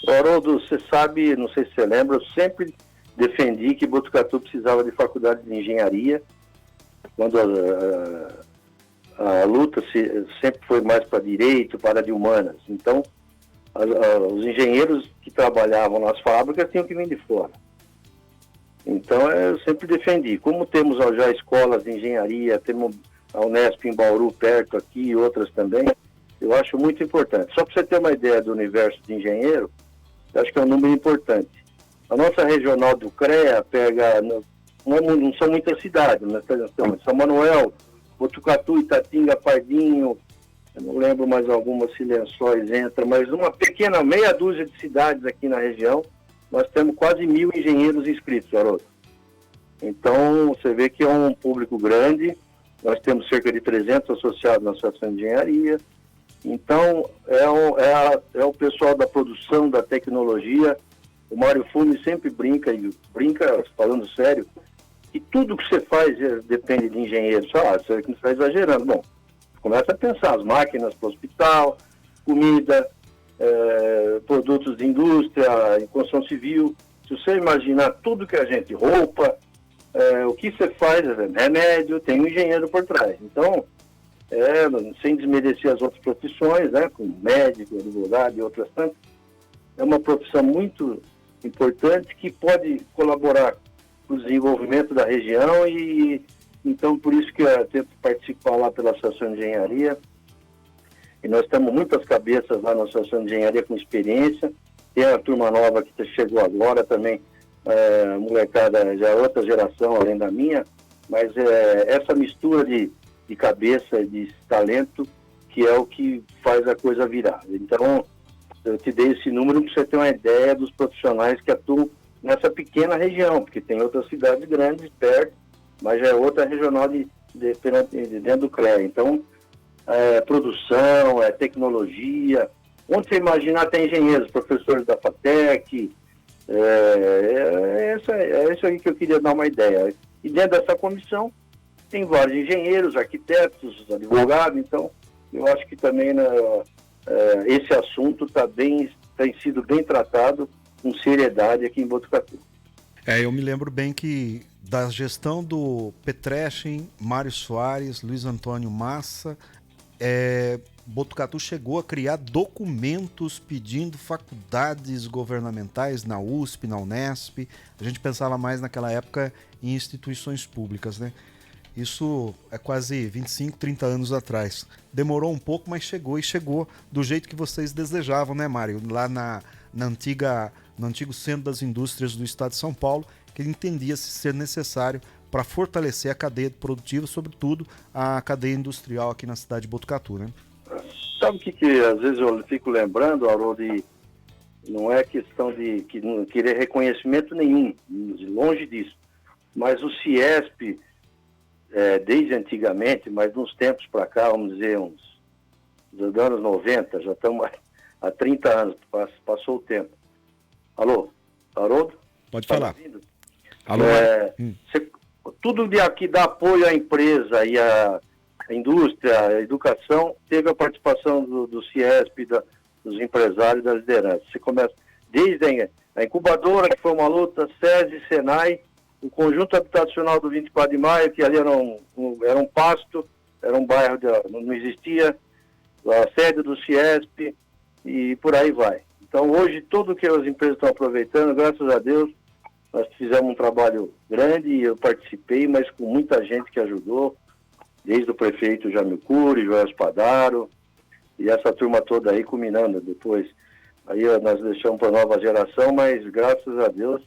Haroldo, você sabe, não sei se você lembra, eu sempre defendi que Botucatu precisava de faculdade de engenharia, quando a luta sempre foi mais para direito, para de humanas. Então, os engenheiros que trabalhavam nas fábricas tinham que vir de fora. Então, eu sempre defendi. Como temos já escolas de engenharia, temos a Unesp em Bauru perto aqui e outras também, eu acho muito importante. Só para você ter uma ideia do universo de engenheiro, eu acho que é um número importante. A nossa regional do CREA pega, não são muitas cidades, nós temos São Manuel, Botucatu, Itatinga, Pardinho, eu não lembro mais algumas, se Lençóis entra, mas uma pequena meia dúzia de cidades aqui na região, nós temos quase 1.000 engenheiros inscritos, Haroldo. Então, você vê que é um público grande, nós temos cerca de 300 associados na Associação de Engenharia. Então, é o pessoal da produção, da tecnologia. O Mário Fume sempre brinca falando sério, e tudo que você faz depende de engenheiros. Você está exagerando. Bom, começa a pensar as máquinas para o hospital, comida, produtos de indústria, construção civil. Se você imaginar tudo que a gente, roupa, o que você faz, remédio, tem um engenheiro por trás. Então, sem desmerecer as outras profissões, né, como médico, advogado e outras tantas, é uma profissão muito importante que pode colaborar com o desenvolvimento da região e então por isso que eu tento participar lá pela Associação de Engenharia. E nós temos muitas cabeças lá na Associação de Engenharia com experiência. Tem a turma nova que chegou agora também, molecada já outra geração além da minha, mas essa mistura de cabeça, de talento, que é o que faz a coisa virar. Então, eu te dei esse número para você ter uma ideia dos profissionais que atuam nessa pequena região, porque tem outras cidades grandes perto, mas já é outra regional dentro do CREA. Então, produção, tecnologia, onde você imaginar tem engenheiros, professores da FATEC, é isso aí que eu queria dar uma ideia. E dentro dessa comissão tem vários engenheiros, arquitetos, advogados, então eu acho que também esse assunto tem sido bem tratado com seriedade aqui em Botucatu. Eu me lembro bem que da gestão do Petrechem, Mário Soares, Luiz Antônio Massa, Botucatu chegou a criar documentos pedindo faculdades governamentais na USP, na Unesp. A gente pensava mais naquela época em instituições públicas, né? Isso é quase 25, 30 anos atrás. Demorou um pouco, mas chegou, e chegou do jeito que vocês desejavam, né, Mário? Lá no antigo Centro das Indústrias do Estado de São Paulo, que entendia-se ser necessário para fortalecer a cadeia produtiva, sobretudo a cadeia industrial aqui na cidade de Botucatu, né? Sabe o que às vezes eu fico lembrando, Haroldo, não é questão de querer reconhecimento nenhum, longe disso, mas o CIESP, desde antigamente, mas nos tempos para cá, vamos dizer, dos anos 90, já estamos há 30 anos, passou o tempo. Alô, Haroldo? Pode falar. Alô, tudo que dá apoio à empresa e à indústria, à educação, teve a participação do CIESP, dos empresários e das lideranças. Você começa desde a incubadora, que foi uma luta, SESI, SENAI, o conjunto habitacional do 24 de maio, que ali era um pasto, era um bairro, não existia, a sede do CIESP e por aí vai. Então hoje tudo que as empresas estão aproveitando, graças a Deus, nós fizemos um trabalho grande e eu participei, mas com muita gente que ajudou, desde o prefeito Jamil Cury, Joel Spadaro, e essa turma toda aí culminando depois. Aí nós deixamos para a nova geração, mas graças a Deus,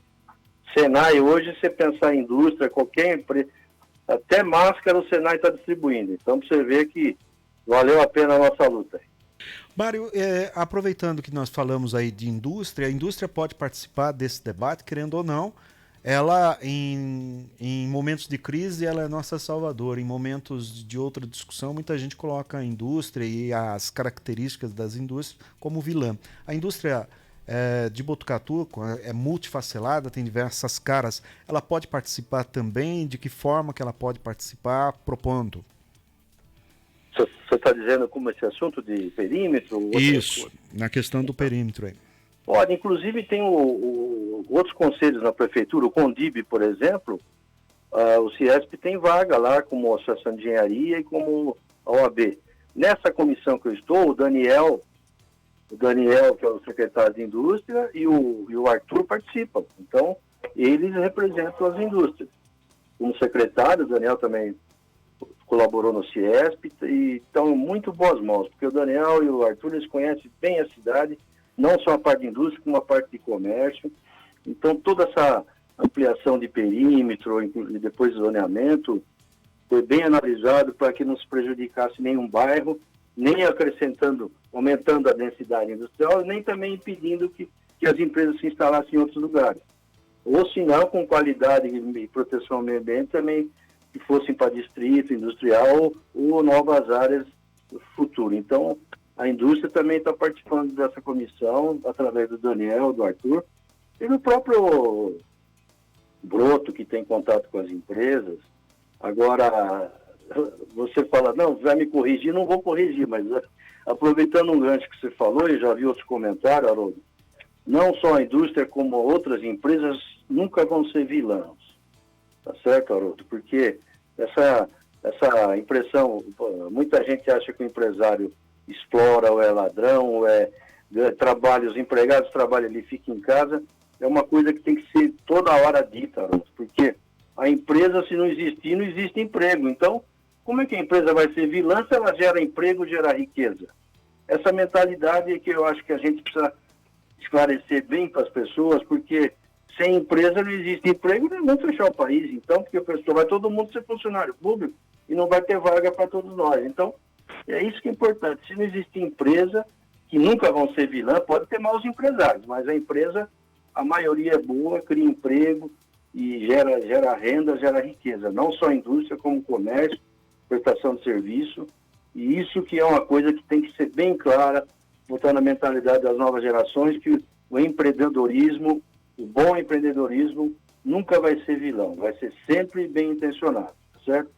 Senai hoje, você pensar em indústria, qualquer empresa, até máscara o Senai está distribuindo. Então, para você ver que valeu a pena a nossa luta. Mário, aproveitando que nós falamos aí de indústria, a indústria pode participar desse debate, querendo ou não. Ela, em momentos de crise, ela é nossa salvadora. Em momentos de outra discussão, muita gente coloca a indústria e as características das indústrias como vilã. A indústria de Botucatu é multifacelada, tem diversas caras. Ela pode participar também? De que forma que ela pode participar? Propondo. Você está dizendo como esse assunto de perímetro? Isso, na questão do perímetro aí. Olha, inclusive tem outros conselhos na prefeitura, o CONDIB, por exemplo, o CIESP tem vaga lá como Associação de Engenharia e como a OAB. Nessa comissão que eu estou, o Daniel, que é o secretário de Indústria, e o Arthur participam. Então, eles representam as indústrias. Como secretário, o Daniel também colaborou no CIESP e estão em muito boas mãos, porque o Daniel e o Arthur, eles conhecem bem a cidade, não só a parte de indústria, como a parte de comércio. Então, toda essa ampliação de perímetro e depois zoneamento foi bem analisado para que não se prejudicasse nenhum bairro, nem aumentando a densidade industrial, nem também impedindo que as empresas se instalassem em outros lugares. Ou, se não, com qualidade e proteção ao meio ambiente, também que fossem para distrito industrial ou novas áreas do futuro. Então, a indústria também está participando dessa comissão, através do Daniel, do Arthur, e do próprio Broto, que tem contato com as empresas. Agora, você fala, não, vai me corrigir, não vou corrigir, mas aproveitando um gancho que você falou, e já vi outros comentários, Haroldo, não só a indústria, como outras empresas nunca vão ser vilãs. Tá certo, Haroldo? Porque essa impressão, muita gente acha que o empresário explora, ou é ladrão, ou os empregados trabalham ali, ficam em casa, é uma coisa que tem que ser toda hora dita, Haroldo, porque a empresa, se não existir, não existe emprego. Então, como é que a empresa vai ser vilã se ela gera emprego, gera riqueza? Essa mentalidade é que eu acho que a gente precisa esclarecer bem para as pessoas, porque sem empresa não existe emprego, não vamos fechar o país, então, porque vai todo mundo ser funcionário público e não vai ter vaga para todos nós. Então, é isso que é importante. Se não existe empresa, que nunca vão ser vilã, pode ter maus empresários, mas a empresa, a maioria é boa, cria emprego e gera renda, gera riqueza. Não só a indústria, como comércio, prestação de serviço. E isso que é uma coisa que tem que ser bem clara, botar na mentalidade das novas gerações, que o empreendedorismo, o bom empreendedorismo, nunca vai ser vilão, vai ser sempre bem intencionado, certo?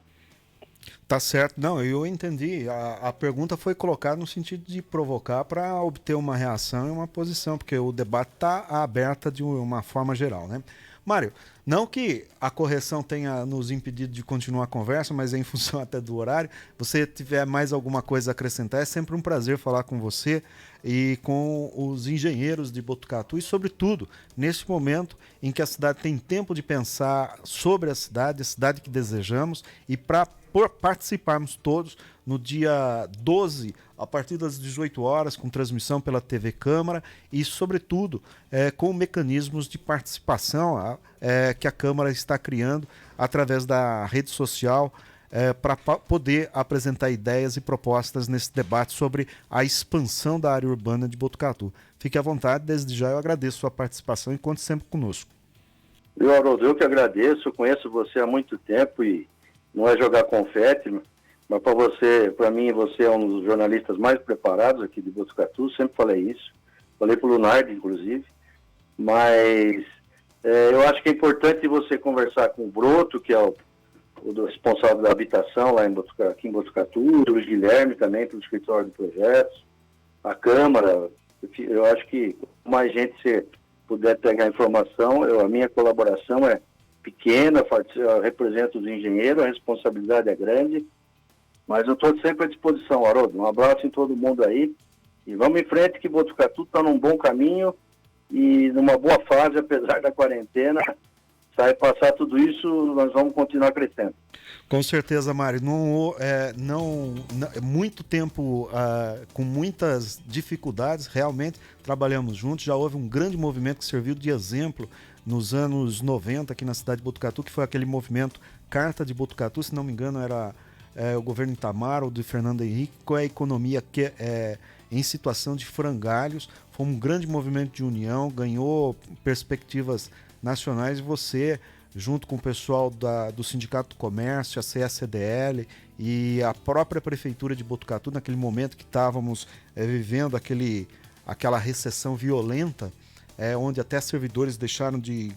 Tá certo. Não, eu entendi. A pergunta foi colocada no sentido de provocar para obter uma reação e uma posição, porque o debate está aberto de uma forma geral, né? Mário, não que a correção tenha nos impedido de continuar a conversa, mas é em função até do horário. Você tiver mais alguma coisa a acrescentar, é sempre um prazer falar com você e com os engenheiros de Botucatu e, sobretudo, nesse momento em que a cidade tem tempo de pensar sobre a cidade que desejamos, e para participarmos todos no dia 12, a partir das 18 horas, com transmissão pela TV Câmara e, sobretudo, com mecanismos de participação que a Câmara está criando através da rede social para poder apresentar ideias e propostas nesse debate sobre a expansão da área urbana de Botucatu. Fique à vontade, desde já eu agradeço a sua participação e conte sempre conosco. Haroldo, eu que agradeço, conheço você há muito tempo e não é jogar confete, mas para mim, você é um dos jornalistas mais preparados aqui de Botucatu, sempre falei isso, falei para o Lunardi, inclusive, mas Eu acho que é importante você conversar com o Broto, que é o responsável da habitação lá aqui em Botucatu, o Luiz Guilherme também, pelo escritório de projetos, a Câmara. Eu acho que mais gente se puder pegar informação, a minha colaboração é pequena, eu represento os engenheiros, a responsabilidade é grande, mas eu estou sempre à disposição, Haroldo. Um abraço em todo mundo aí e vamos em frente, que Botucatu está num bom caminho e numa boa fase, apesar da quarentena. Sai passar tudo isso, nós vamos continuar crescendo. Com certeza, Mário. Muito tempo com muitas dificuldades, realmente trabalhamos juntos. Já houve um grande movimento que serviu de exemplo nos anos 90 aqui na cidade de Botucatu, que foi aquele movimento Carta de Botucatu, se não me engano era o governo Itamar ou de Fernando Henrique, com a economia que em situação de frangalhos. Foi um grande movimento de união, ganhou perspectivas nacionais, e você, junto com o pessoal do Sindicato do Comércio, a CSDL e a própria Prefeitura de Botucatu, naquele momento que estávamos vivendo aquela recessão violenta, onde até servidores deixaram de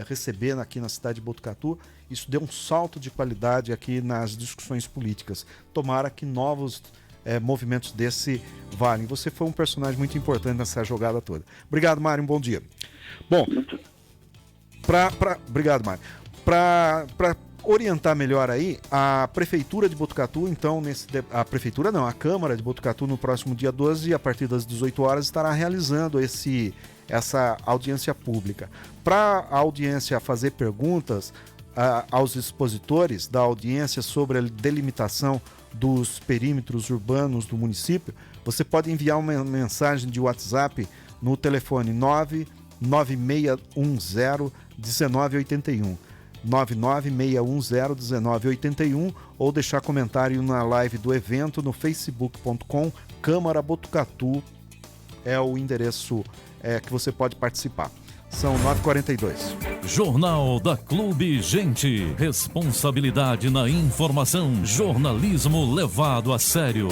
receber aqui na cidade de Botucatu, isso deu um salto de qualidade aqui nas discussões políticas. Tomara que novos movimentos desse valem. Você foi um personagem muito importante nessa jogada toda. Obrigado, Mário, um bom dia. Bom, obrigado, Mário. Para orientar melhor aí, a Prefeitura de Botucatu, então, a Câmara de Botucatu, no próximo dia 12, a partir das 18 horas, estará realizando essa audiência pública. Para a audiência fazer perguntas aos expositores da audiência sobre a delimitação dos perímetros urbanos do município, você pode enviar uma mensagem de WhatsApp no telefone 99610-1981, 99610-1981, ou deixar comentário na live do evento no facebook.com Câmara Botucatu, é o endereço que você pode participar. São 9h42. Jornal da Clube Gente. Responsabilidade na informação. Jornalismo levado a sério.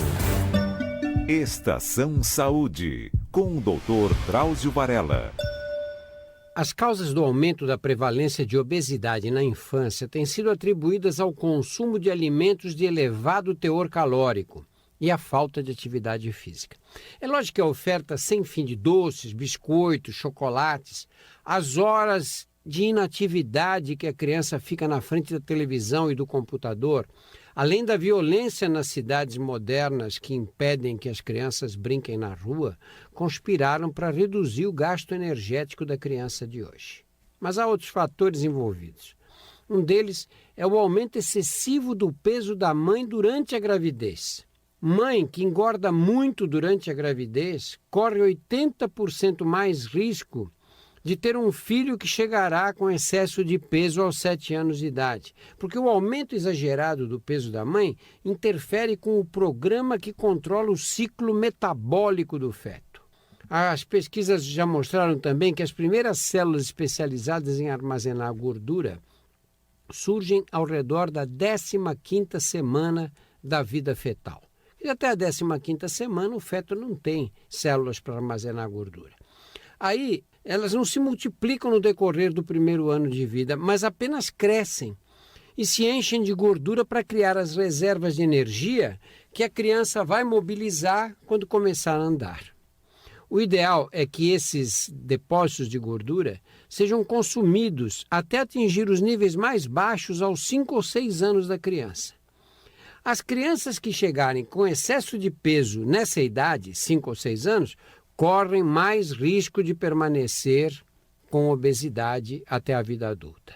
Estação Saúde, com o Dr. Drauzio Varela. As causas do aumento da prevalência de obesidade na infância têm sido atribuídas ao consumo de alimentos de elevado teor calórico e à falta de atividade física. É lógico que a oferta sem fim de doces, biscoitos, chocolates, as horas de inatividade que a criança fica na frente da televisão e do computador, além da violência nas cidades modernas que impedem que as crianças brinquem na rua, conspiraram para reduzir o gasto energético da criança de hoje. Mas há outros fatores envolvidos. Um deles é o aumento excessivo do peso da mãe durante a gravidez. Mãe que engorda muito durante a gravidez corre 80% mais risco de ter um filho que chegará com excesso de peso aos 7 anos de idade, porque o aumento exagerado do peso da mãe interfere com o programa que controla o ciclo metabólico do feto. As pesquisas já mostraram também que as primeiras células especializadas em armazenar gordura surgem ao redor da 15ª semana da vida fetal. E até a 15ª semana o feto não tem células para armazenar gordura. Aí elas não se multiplicam no decorrer do primeiro ano de vida, mas apenas crescem e se enchem de gordura para criar as reservas de energia que a criança vai mobilizar quando começar a andar. O ideal é que esses depósitos de gordura sejam consumidos até atingir os níveis mais baixos aos 5 ou 6 anos da criança. As crianças que chegarem com excesso de peso nessa idade, 5 ou 6 anos, correm mais risco de permanecer com obesidade até a vida adulta.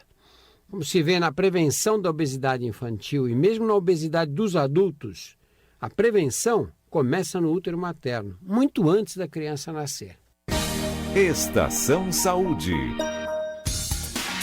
Como se vê na prevenção da obesidade infantil e mesmo na obesidade dos adultos, a prevenção começa no útero materno, muito antes da criança nascer. Estação Saúde.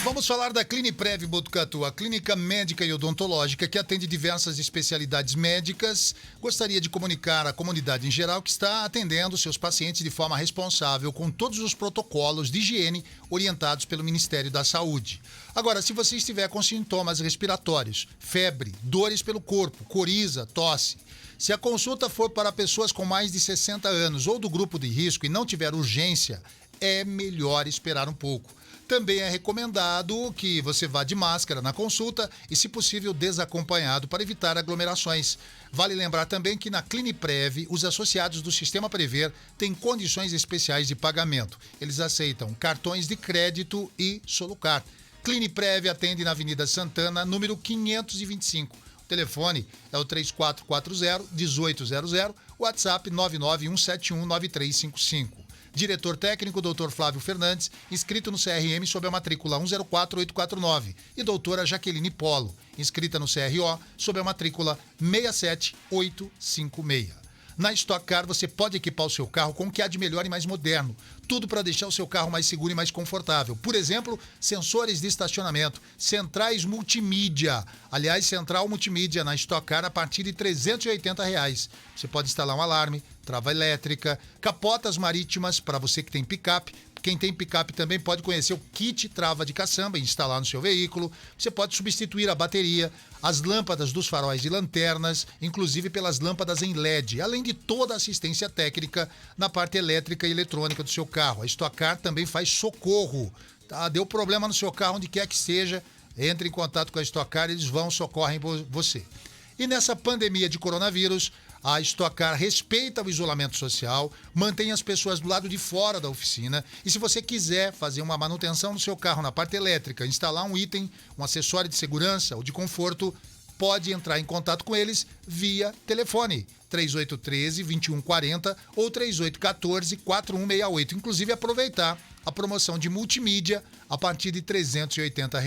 Vamos falar da Cliniprev Botucatu, a clínica médica e odontológica que atende diversas especialidades médicas. Gostaria de comunicar à comunidade em geral que está atendendo seus pacientes de forma responsável com todos os protocolos de higiene orientados pelo Ministério da Saúde. Agora, se você estiver com sintomas respiratórios, febre, dores pelo corpo, coriza, tosse, se a consulta for para pessoas com mais de 60 anos ou do grupo de risco e não tiver urgência, é melhor esperar um pouco. Também é recomendado que você vá de máscara na consulta e, se possível, desacompanhado para evitar aglomerações. Vale lembrar também que na Cliniprev, os associados do Sistema Prever têm condições especiais de pagamento. Eles aceitam cartões de crédito e Solucar. Cliniprev atende na Avenida Santana, número 525. O telefone é o 3440-1800, WhatsApp 991719355. Diretor técnico, Dr. Flávio Fernandes, inscrito no CRM sob a matrícula 104849. E doutora Jaqueline Polo, inscrita no CRO sob a matrícula 67856. Na Stock Car você pode equipar o seu carro com o que há de melhor e mais moderno. Tudo para deixar o seu carro mais seguro e mais confortável. Por exemplo, sensores de estacionamento, centrais multimídia. Aliás, central multimídia na Stock Car a partir de R$ 380. Você pode instalar um alarme, trava elétrica, capotas marítimas para você que tem picape. Quem tem picape também pode conhecer o kit trava de caçamba e instalar no seu veículo. Você pode substituir a bateria, as lâmpadas dos faróis e lanternas, inclusive pelas lâmpadas em LED, além de toda a assistência técnica na parte elétrica e eletrônica do seu carro. A Stock Car também faz socorro. Tá? Deu problema no seu carro, onde quer que seja, entre em contato com a Stock Car, eles socorrem você. E nessa pandemia de coronavírus, a Stock Car respeita o isolamento social, mantém as pessoas do lado de fora da oficina e, se você quiser fazer uma manutenção no seu carro na parte elétrica, instalar um item, um acessório de segurança ou de conforto, pode entrar em contato com eles via telefone 3813-2140 ou 3814-4168. Inclusive, aproveitar a promoção de multimídia a partir de R$ 380.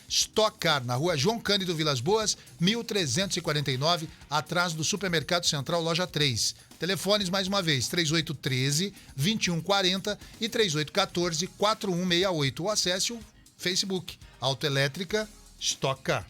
Stock Car, na rua João Cândido Vilas Boas, 1349, atrás do Supermercado Central, loja 3. Telefones, mais uma vez, 3813-2140 e 3814-4168. Ou acesse o Facebook, Autoelétrica Stock Car.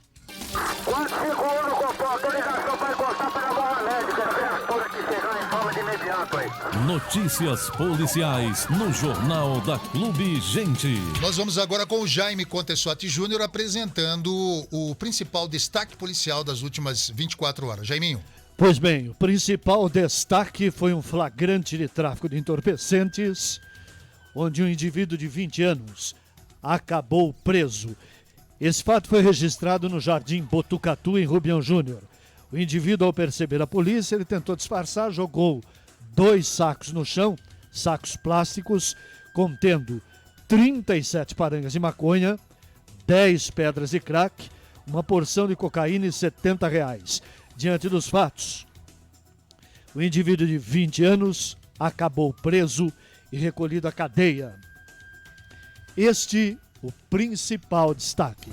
451 no Copom, autorização para encostar para a bola médica, criatura que chegou em forma de imediato aí. Notícias policiais no Jornal da Clube Gente. Nós vamos agora com o Jaime Contessotti Júnior apresentando o principal destaque policial das últimas 24 horas. Jaiminho. Pois bem, o principal destaque foi um flagrante de tráfico de entorpecentes, onde um indivíduo de 20 anos acabou preso. Esse fato foi registrado no Jardim Botucatu, em Rubião Júnior. O indivíduo, ao perceber a polícia, ele tentou disfarçar, jogou 2 sacos no chão, sacos plásticos, contendo 37 parangas de maconha, 10 pedras de crack, uma porção de cocaína e R$70. Diante dos fatos, o indivíduo de 20 anos acabou preso e recolhido à cadeia. O principal destaque.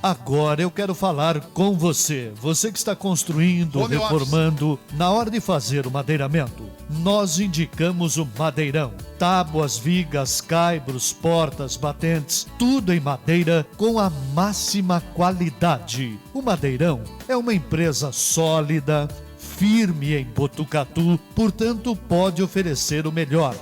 Agora eu quero falar com você que está construindo, reformando. Na hora de fazer o madeiramento, nós indicamos o Madeirão. Tábuas, vigas, caibros, portas, batentes, tudo em madeira com a máxima qualidade. O Madeirão é uma empresa sólida, firme em Botucatu, portanto pode oferecer o melhor.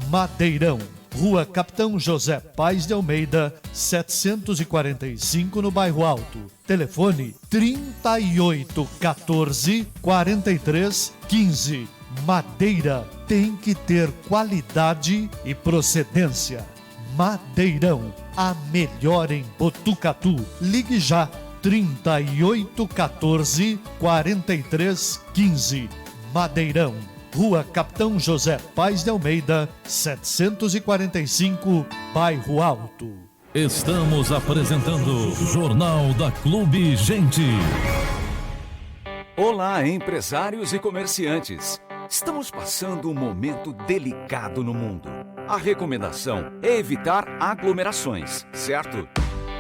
Madeirão. Rua Capitão José Paes de Almeida, 745, no Bairro Alto. Telefone 3814-4315. Madeira tem que ter qualidade e procedência. Madeirão, a melhor em Botucatu. Ligue já, 3814-4315. Madeirão. Rua Capitão José Paes de Almeida, 745, Bairro Alto. Estamos apresentando Jornal da Clube Gente. Olá, empresários e comerciantes. Estamos passando um momento delicado no mundo. A recomendação é evitar aglomerações, certo?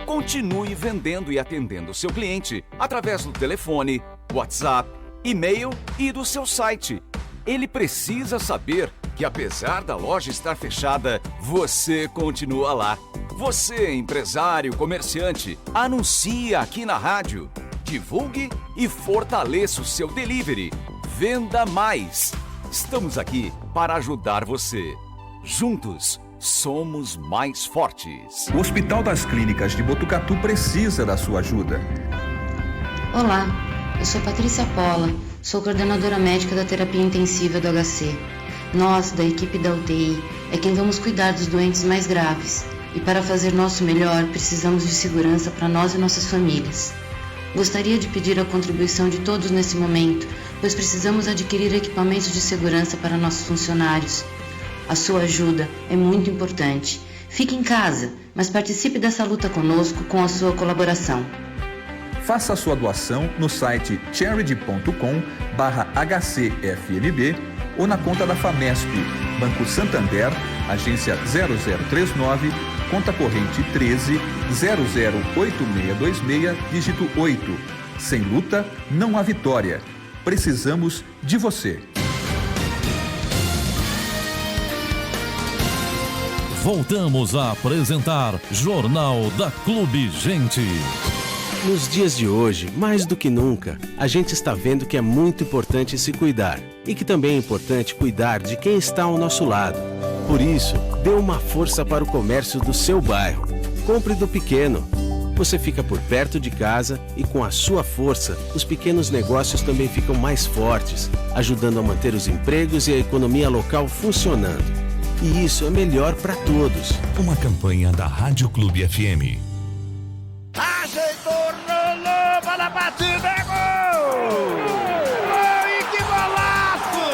Continue vendendo e atendendo seu cliente através do telefone, WhatsApp, e-mail e do seu site. Ele precisa saber que, apesar da loja estar fechada, você continua lá. Você, empresário, comerciante, anuncie aqui na rádio. Divulgue e fortaleça o seu delivery. Venda mais. Estamos aqui para ajudar você. Juntos, somos mais fortes. O Hospital das Clínicas de Botucatu precisa da sua ajuda. Olá, eu sou Patrícia Pola, sou coordenadora médica da terapia intensiva do HC. Nós, da equipe da UTI, é quem vamos cuidar dos doentes mais graves. E para fazer nosso melhor, precisamos de segurança para nós e nossas famílias. Gostaria de pedir a contribuição de todos nesse momento, pois precisamos adquirir equipamentos de segurança para nossos funcionários. A sua ajuda é muito importante. Fique em casa, mas participe dessa luta conosco com a sua colaboração. Faça a sua doação no site charity.com/hcfnb ou na conta da FAMESP, Banco Santander, agência 0039, conta corrente 13-008626, dígito 8. Sem luta, não há vitória. Precisamos de você. Voltamos a apresentar Jornal da Clube Gente. Nos dias de hoje, mais do que nunca, a gente está vendo que é muito importante se cuidar e que também é importante cuidar de quem está ao nosso lado. Por isso, dê uma força para o comércio do seu bairro. Compre do pequeno. Você fica por perto de casa e com a sua força, os pequenos negócios também ficam mais fortes, ajudando a manter os empregos e a economia local funcionando. E isso é melhor para todos. Uma campanha da Rádio Clube FM. Ajeitou, rolou, bola batida, é gol! Gol e que golaço!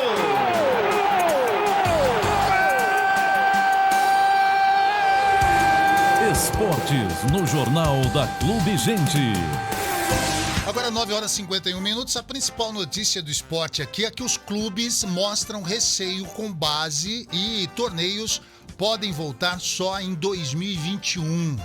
Esportes no Jornal da Clube Gente. Agora 9h51, a principal notícia do esporte aqui é que os clubes mostram receio com base e torneios podem voltar só em 2021.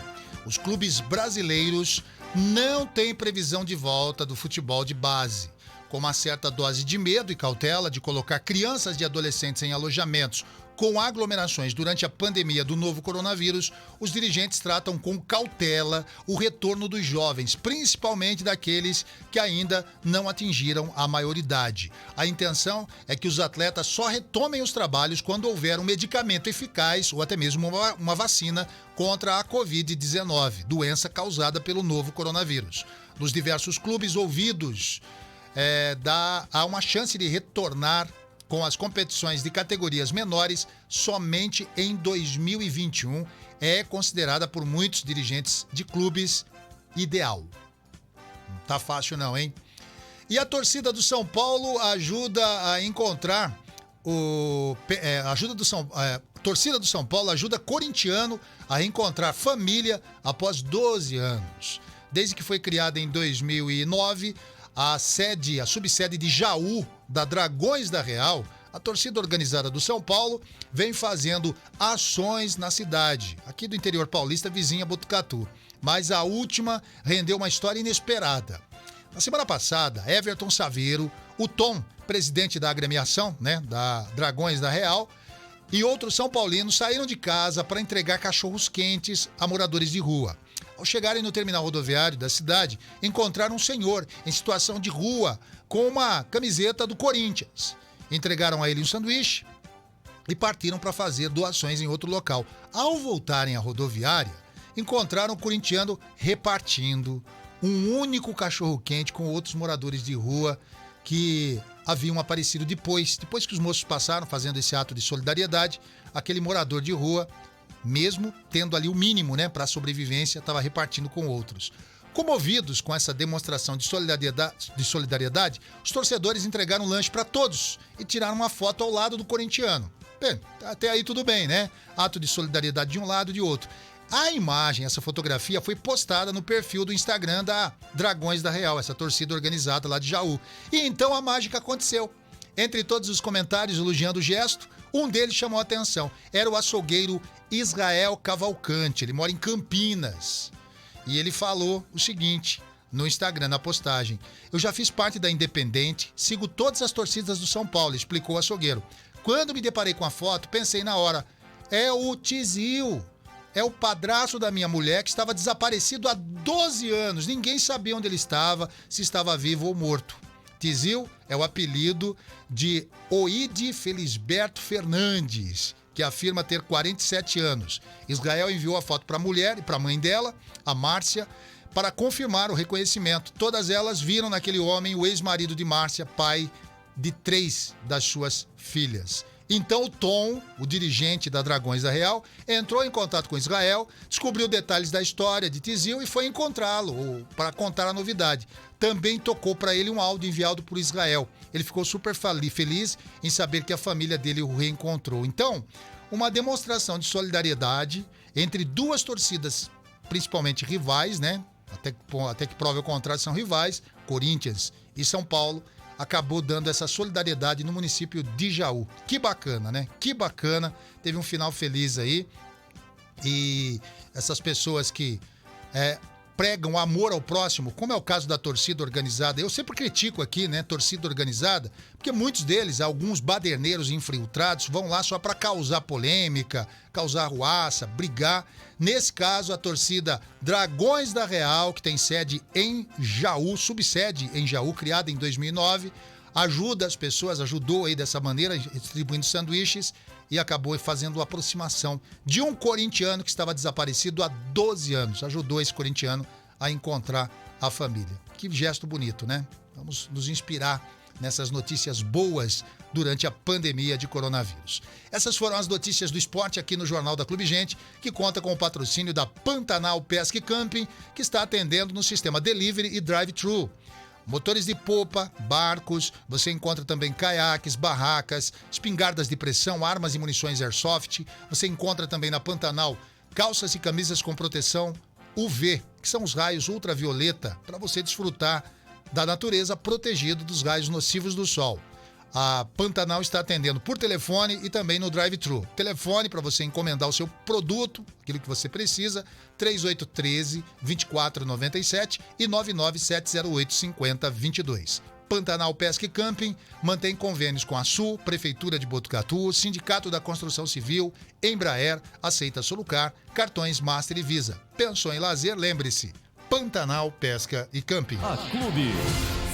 Os clubes brasileiros não têm previsão de volta do futebol de base. Com uma certa dose de medo e cautela de colocar crianças e adolescentes em alojamentos com aglomerações durante a pandemia do novo coronavírus, os dirigentes tratam com cautela o retorno dos jovens, principalmente daqueles que ainda não atingiram a maioridade. A intenção é que os atletas só retomem os trabalhos quando houver um medicamento eficaz ou até mesmo uma vacina contra a Covid-19, doença causada pelo novo coronavírus. Nos diversos clubes ouvidos, há uma chance de retornar com as competições de categorias menores somente em 2021, é considerada por muitos dirigentes de clubes ideal. Não tá fácil não, hein? E a torcida do São Paulo ajuda a encontrar torcida do São Paulo ajuda corintiano a reencontrar família após 12 anos. Desde que foi criada em 2009, a subsede de Jaú, da Dragões da Real, a torcida organizada do São Paulo vem fazendo ações na cidade, aqui do interior paulista, vizinha Botucatu. Mas a última rendeu uma história inesperada. Na semana passada, Everton Saveiro, o Tom, presidente da agremiação, da Dragões da Real, e outros são paulinos saíram de casa para entregar cachorros quentes a moradores de rua. Ao chegarem no terminal rodoviário da cidade, encontraram um senhor em situação de rua com uma camiseta do Corinthians. Entregaram a ele um sanduíche e partiram para fazer doações em outro local. Ao voltarem à rodoviária, encontraram o corintiano repartindo um único cachorro-quente com outros moradores de rua que haviam aparecido depois que os moços passaram fazendo esse ato de solidariedade. Aquele morador de rua, mesmo tendo ali o mínimo para a sobrevivência, estava repartindo com outros. Comovidos com essa demonstração de solidariedade, os torcedores entregaram um lanche para todos e tiraram uma foto ao lado do corintiano. Bem, até aí tudo bem, Ato de solidariedade de um lado e de outro. A imagem, essa fotografia, foi postada no perfil do Instagram da Dragões da Real, essa torcida organizada lá de Jaú. E então a mágica aconteceu. Entre todos os comentários elogiando o gesto, um deles chamou a atenção. Era o açougueiro Israel Cavalcante, ele mora em Campinas. E ele falou o seguinte no Instagram, na postagem: "Eu já fiz parte da Independente, sigo todas as torcidas do São Paulo", explicou o açougueiro. "Quando me deparei com a foto, pensei na hora, é o Tizil, é o padrasto da minha mulher que estava desaparecido há 12 anos. Ninguém sabia onde ele estava, se estava vivo ou morto." Tizil é o apelido de Oide Felisberto Fernandes, que afirma ter 47 anos. Israel enviou a foto para a mulher e para a mãe dela, a Márcia, para confirmar o reconhecimento. Todas elas viram naquele homem o ex-marido de Márcia, pai de 3 das suas filhas. Então o Tom, o dirigente da Dragões da Real, entrou em contato com Israel, descobriu detalhes da história de Tizil e foi encontrá-lo para contar a novidade. Também tocou para ele um áudio enviado por Israel. Ele ficou super feliz em saber que a família dele o reencontrou. Então, uma demonstração de solidariedade entre duas torcidas, principalmente rivais, né? Até que prove o contrário, são rivais, Corinthians e São Paulo, acabou dando essa solidariedade no município de Jaú. Que bacana, né? Que bacana. Teve um final feliz aí. E essas pessoas que pregam amor ao próximo, como é o caso da torcida organizada. Eu sempre critico aqui, né, torcida organizada, porque muitos deles, alguns baderneiros infiltrados, vão lá só para causar polêmica, causar arruaça, brigar. Nesse caso, a torcida Dragões da Real, que tem sede em Jaú, subsede em Jaú, criada em 2009, ajuda as pessoas, ajudou aí dessa maneira, distribuindo sanduíches, e acabou fazendo a aproximação de um corintiano que estava desaparecido há 12 anos. Ajudou esse corintiano a encontrar a família. Que gesto bonito, né? Vamos nos inspirar nessas notícias boas durante a pandemia de coronavírus. Essas foram as notícias do esporte aqui no Jornal da Clube Gente, que conta com o patrocínio da Pantanal Pesca e Camping, que está atendendo no sistema Delivery e Drive-Thru. Motores de popa, barcos, você encontra também caiaques, barracas, espingardas de pressão, armas e munições airsoft. Você encontra também na Pantanal calças e camisas com proteção UV, que são os raios ultravioleta, para você desfrutar da natureza protegido dos raios nocivos do sol. A Pantanal está atendendo por telefone e também no drive-thru. Telefone para você encomendar o seu produto, aquilo que você precisa, 3813-2497 e 99708-5022. Pantanal Pesca e Camping mantém convênios com a Sul, Prefeitura de Botucatu, Sindicato da Construção Civil, Embraer, aceita Solucar, cartões Master e Visa. Pensou em lazer? Lembre-se, Pantanal Pesca e Camping. A Clube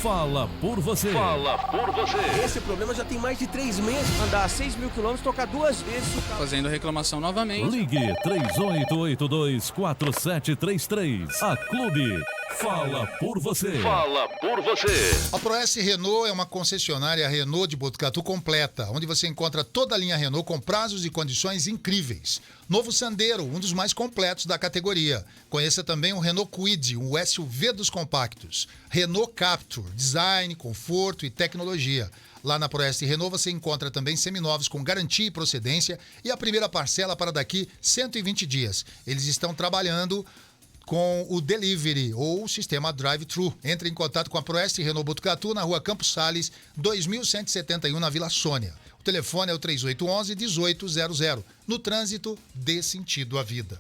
fala por você. Fala por você. Esse problema já tem mais de 3 meses. Andar 6 mil quilômetros, tocar 2 vezes. Fazendo reclamação novamente. Ligue 3882-4733. A Clube fala por você. Fala por você. A Proeste Renault é uma concessionária Renault de Botucatu completa, onde você encontra toda a linha Renault com prazos e condições incríveis. Novo Sandero, um dos mais completos da categoria. Conheça também o Renault Kwid, um SUV dos compactos. Renault Captur, design, conforto e tecnologia. Lá na Proeste Renault você encontra também seminovos com garantia e procedência e a primeira parcela para daqui 120 dias. Eles estão trabalhando com o delivery ou o sistema drive-thru. Entre em contato com a Proeste Renault Botucatu na rua Campos Sales, 2171 na Vila Sônia. O telefone é o 3811-1800. No trânsito, dê sentido à vida.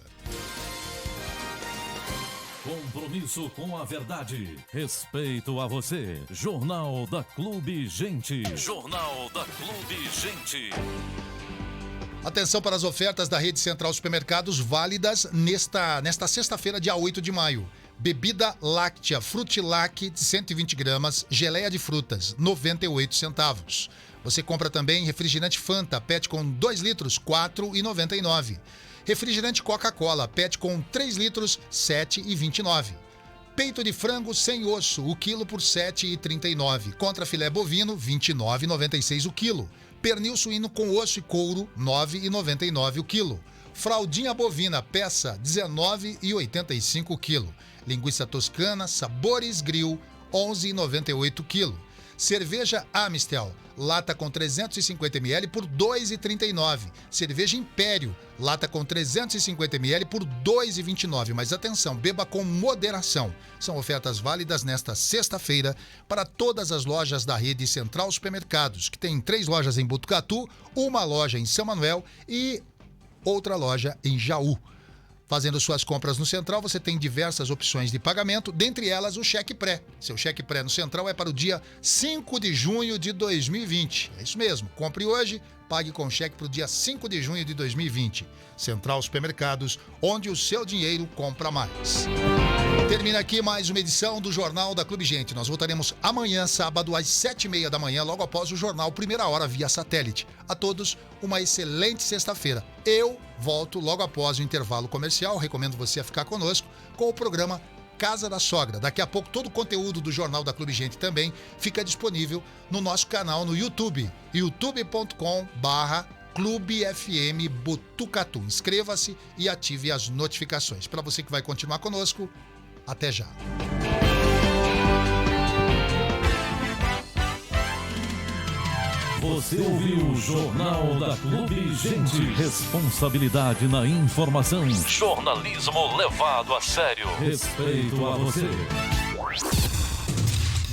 Compromisso com a verdade. Respeito a você. Jornal da Clube Gente. Jornal da Clube Gente. Atenção para as ofertas da Rede Central Supermercados válidas nesta sexta-feira, dia 8 de maio. Bebida láctea Frutilac de 120 gramas, geleia de frutas, 98 centavos. Você compra também refrigerante Fanta, PET com 2 litros, R$ 4,99. Refrigerante Coca-Cola, PET com 3 litros, R$ 7,29. Peito de frango sem osso, o quilo por R$ 7,39. Contra filé bovino, R$ 29,96 o quilo. Pernil suíno com osso e couro, R$ 9,99 o quilo. Fraldinha bovina, peça, R$ 19,85 o quilo. Linguiça toscana, sabores grill, R$ 11,98 o quilo. Cerveja Amistel, lata com 350 ml por R$ 2,39. Cerveja Império, lata com 350 ml por R$ 2,29. Mas atenção, beba com moderação. São ofertas válidas nesta sexta-feira para todas as lojas da Rede Central Supermercados, que tem 3 lojas em Botucatu, uma loja em São Manuel e outra loja em Jaú. Fazendo suas compras no Central, você tem diversas opções de pagamento, dentre elas o cheque pré. Seu cheque pré no Central é para o dia 5 de junho de 2020. É isso mesmo, compre hoje, pague com cheque para o dia 5 de junho de 2020. Central Supermercados, onde o seu dinheiro compra mais. Termina aqui mais uma edição do Jornal da Clube Gente. Nós voltaremos amanhã, sábado, às 7h30 da manhã, logo após o jornal Primeira Hora via satélite. A todos, uma excelente sexta-feira. Eu volto logo após o intervalo comercial. Recomendo você a ficar conosco com o programa Casa da Sogra. Daqui a pouco todo o conteúdo do Jornal da Clube Gente também fica disponível no nosso canal no YouTube, youtube.com/Clube FM Botucatu. Inscreva-se e ative as notificações. Para você que vai continuar conosco, até já. Você ouviu o Jornal da Clube Gente. Responsabilidade na informação. Jornalismo levado a sério. Respeito a você.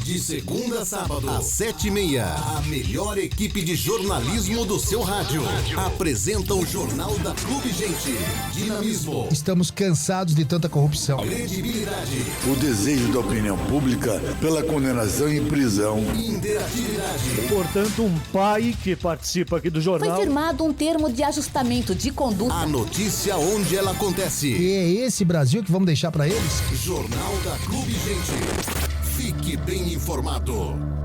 De segunda a sábado, às 7h30, a melhor equipe de jornalismo do seu rádio apresenta o Jornal da Clube Gente. Dinamismo. Estamos cansados de tanta corrupção. Credibilidade. O desejo da opinião pública pela condenação e prisão. Interatividade. Portanto, um pai que participa aqui do jornal. Foi firmado um termo de ajustamento de conduta. A notícia onde ela acontece. E é esse Brasil que vamos deixar para eles? Jornal da Clube Gente. Fique bem informado.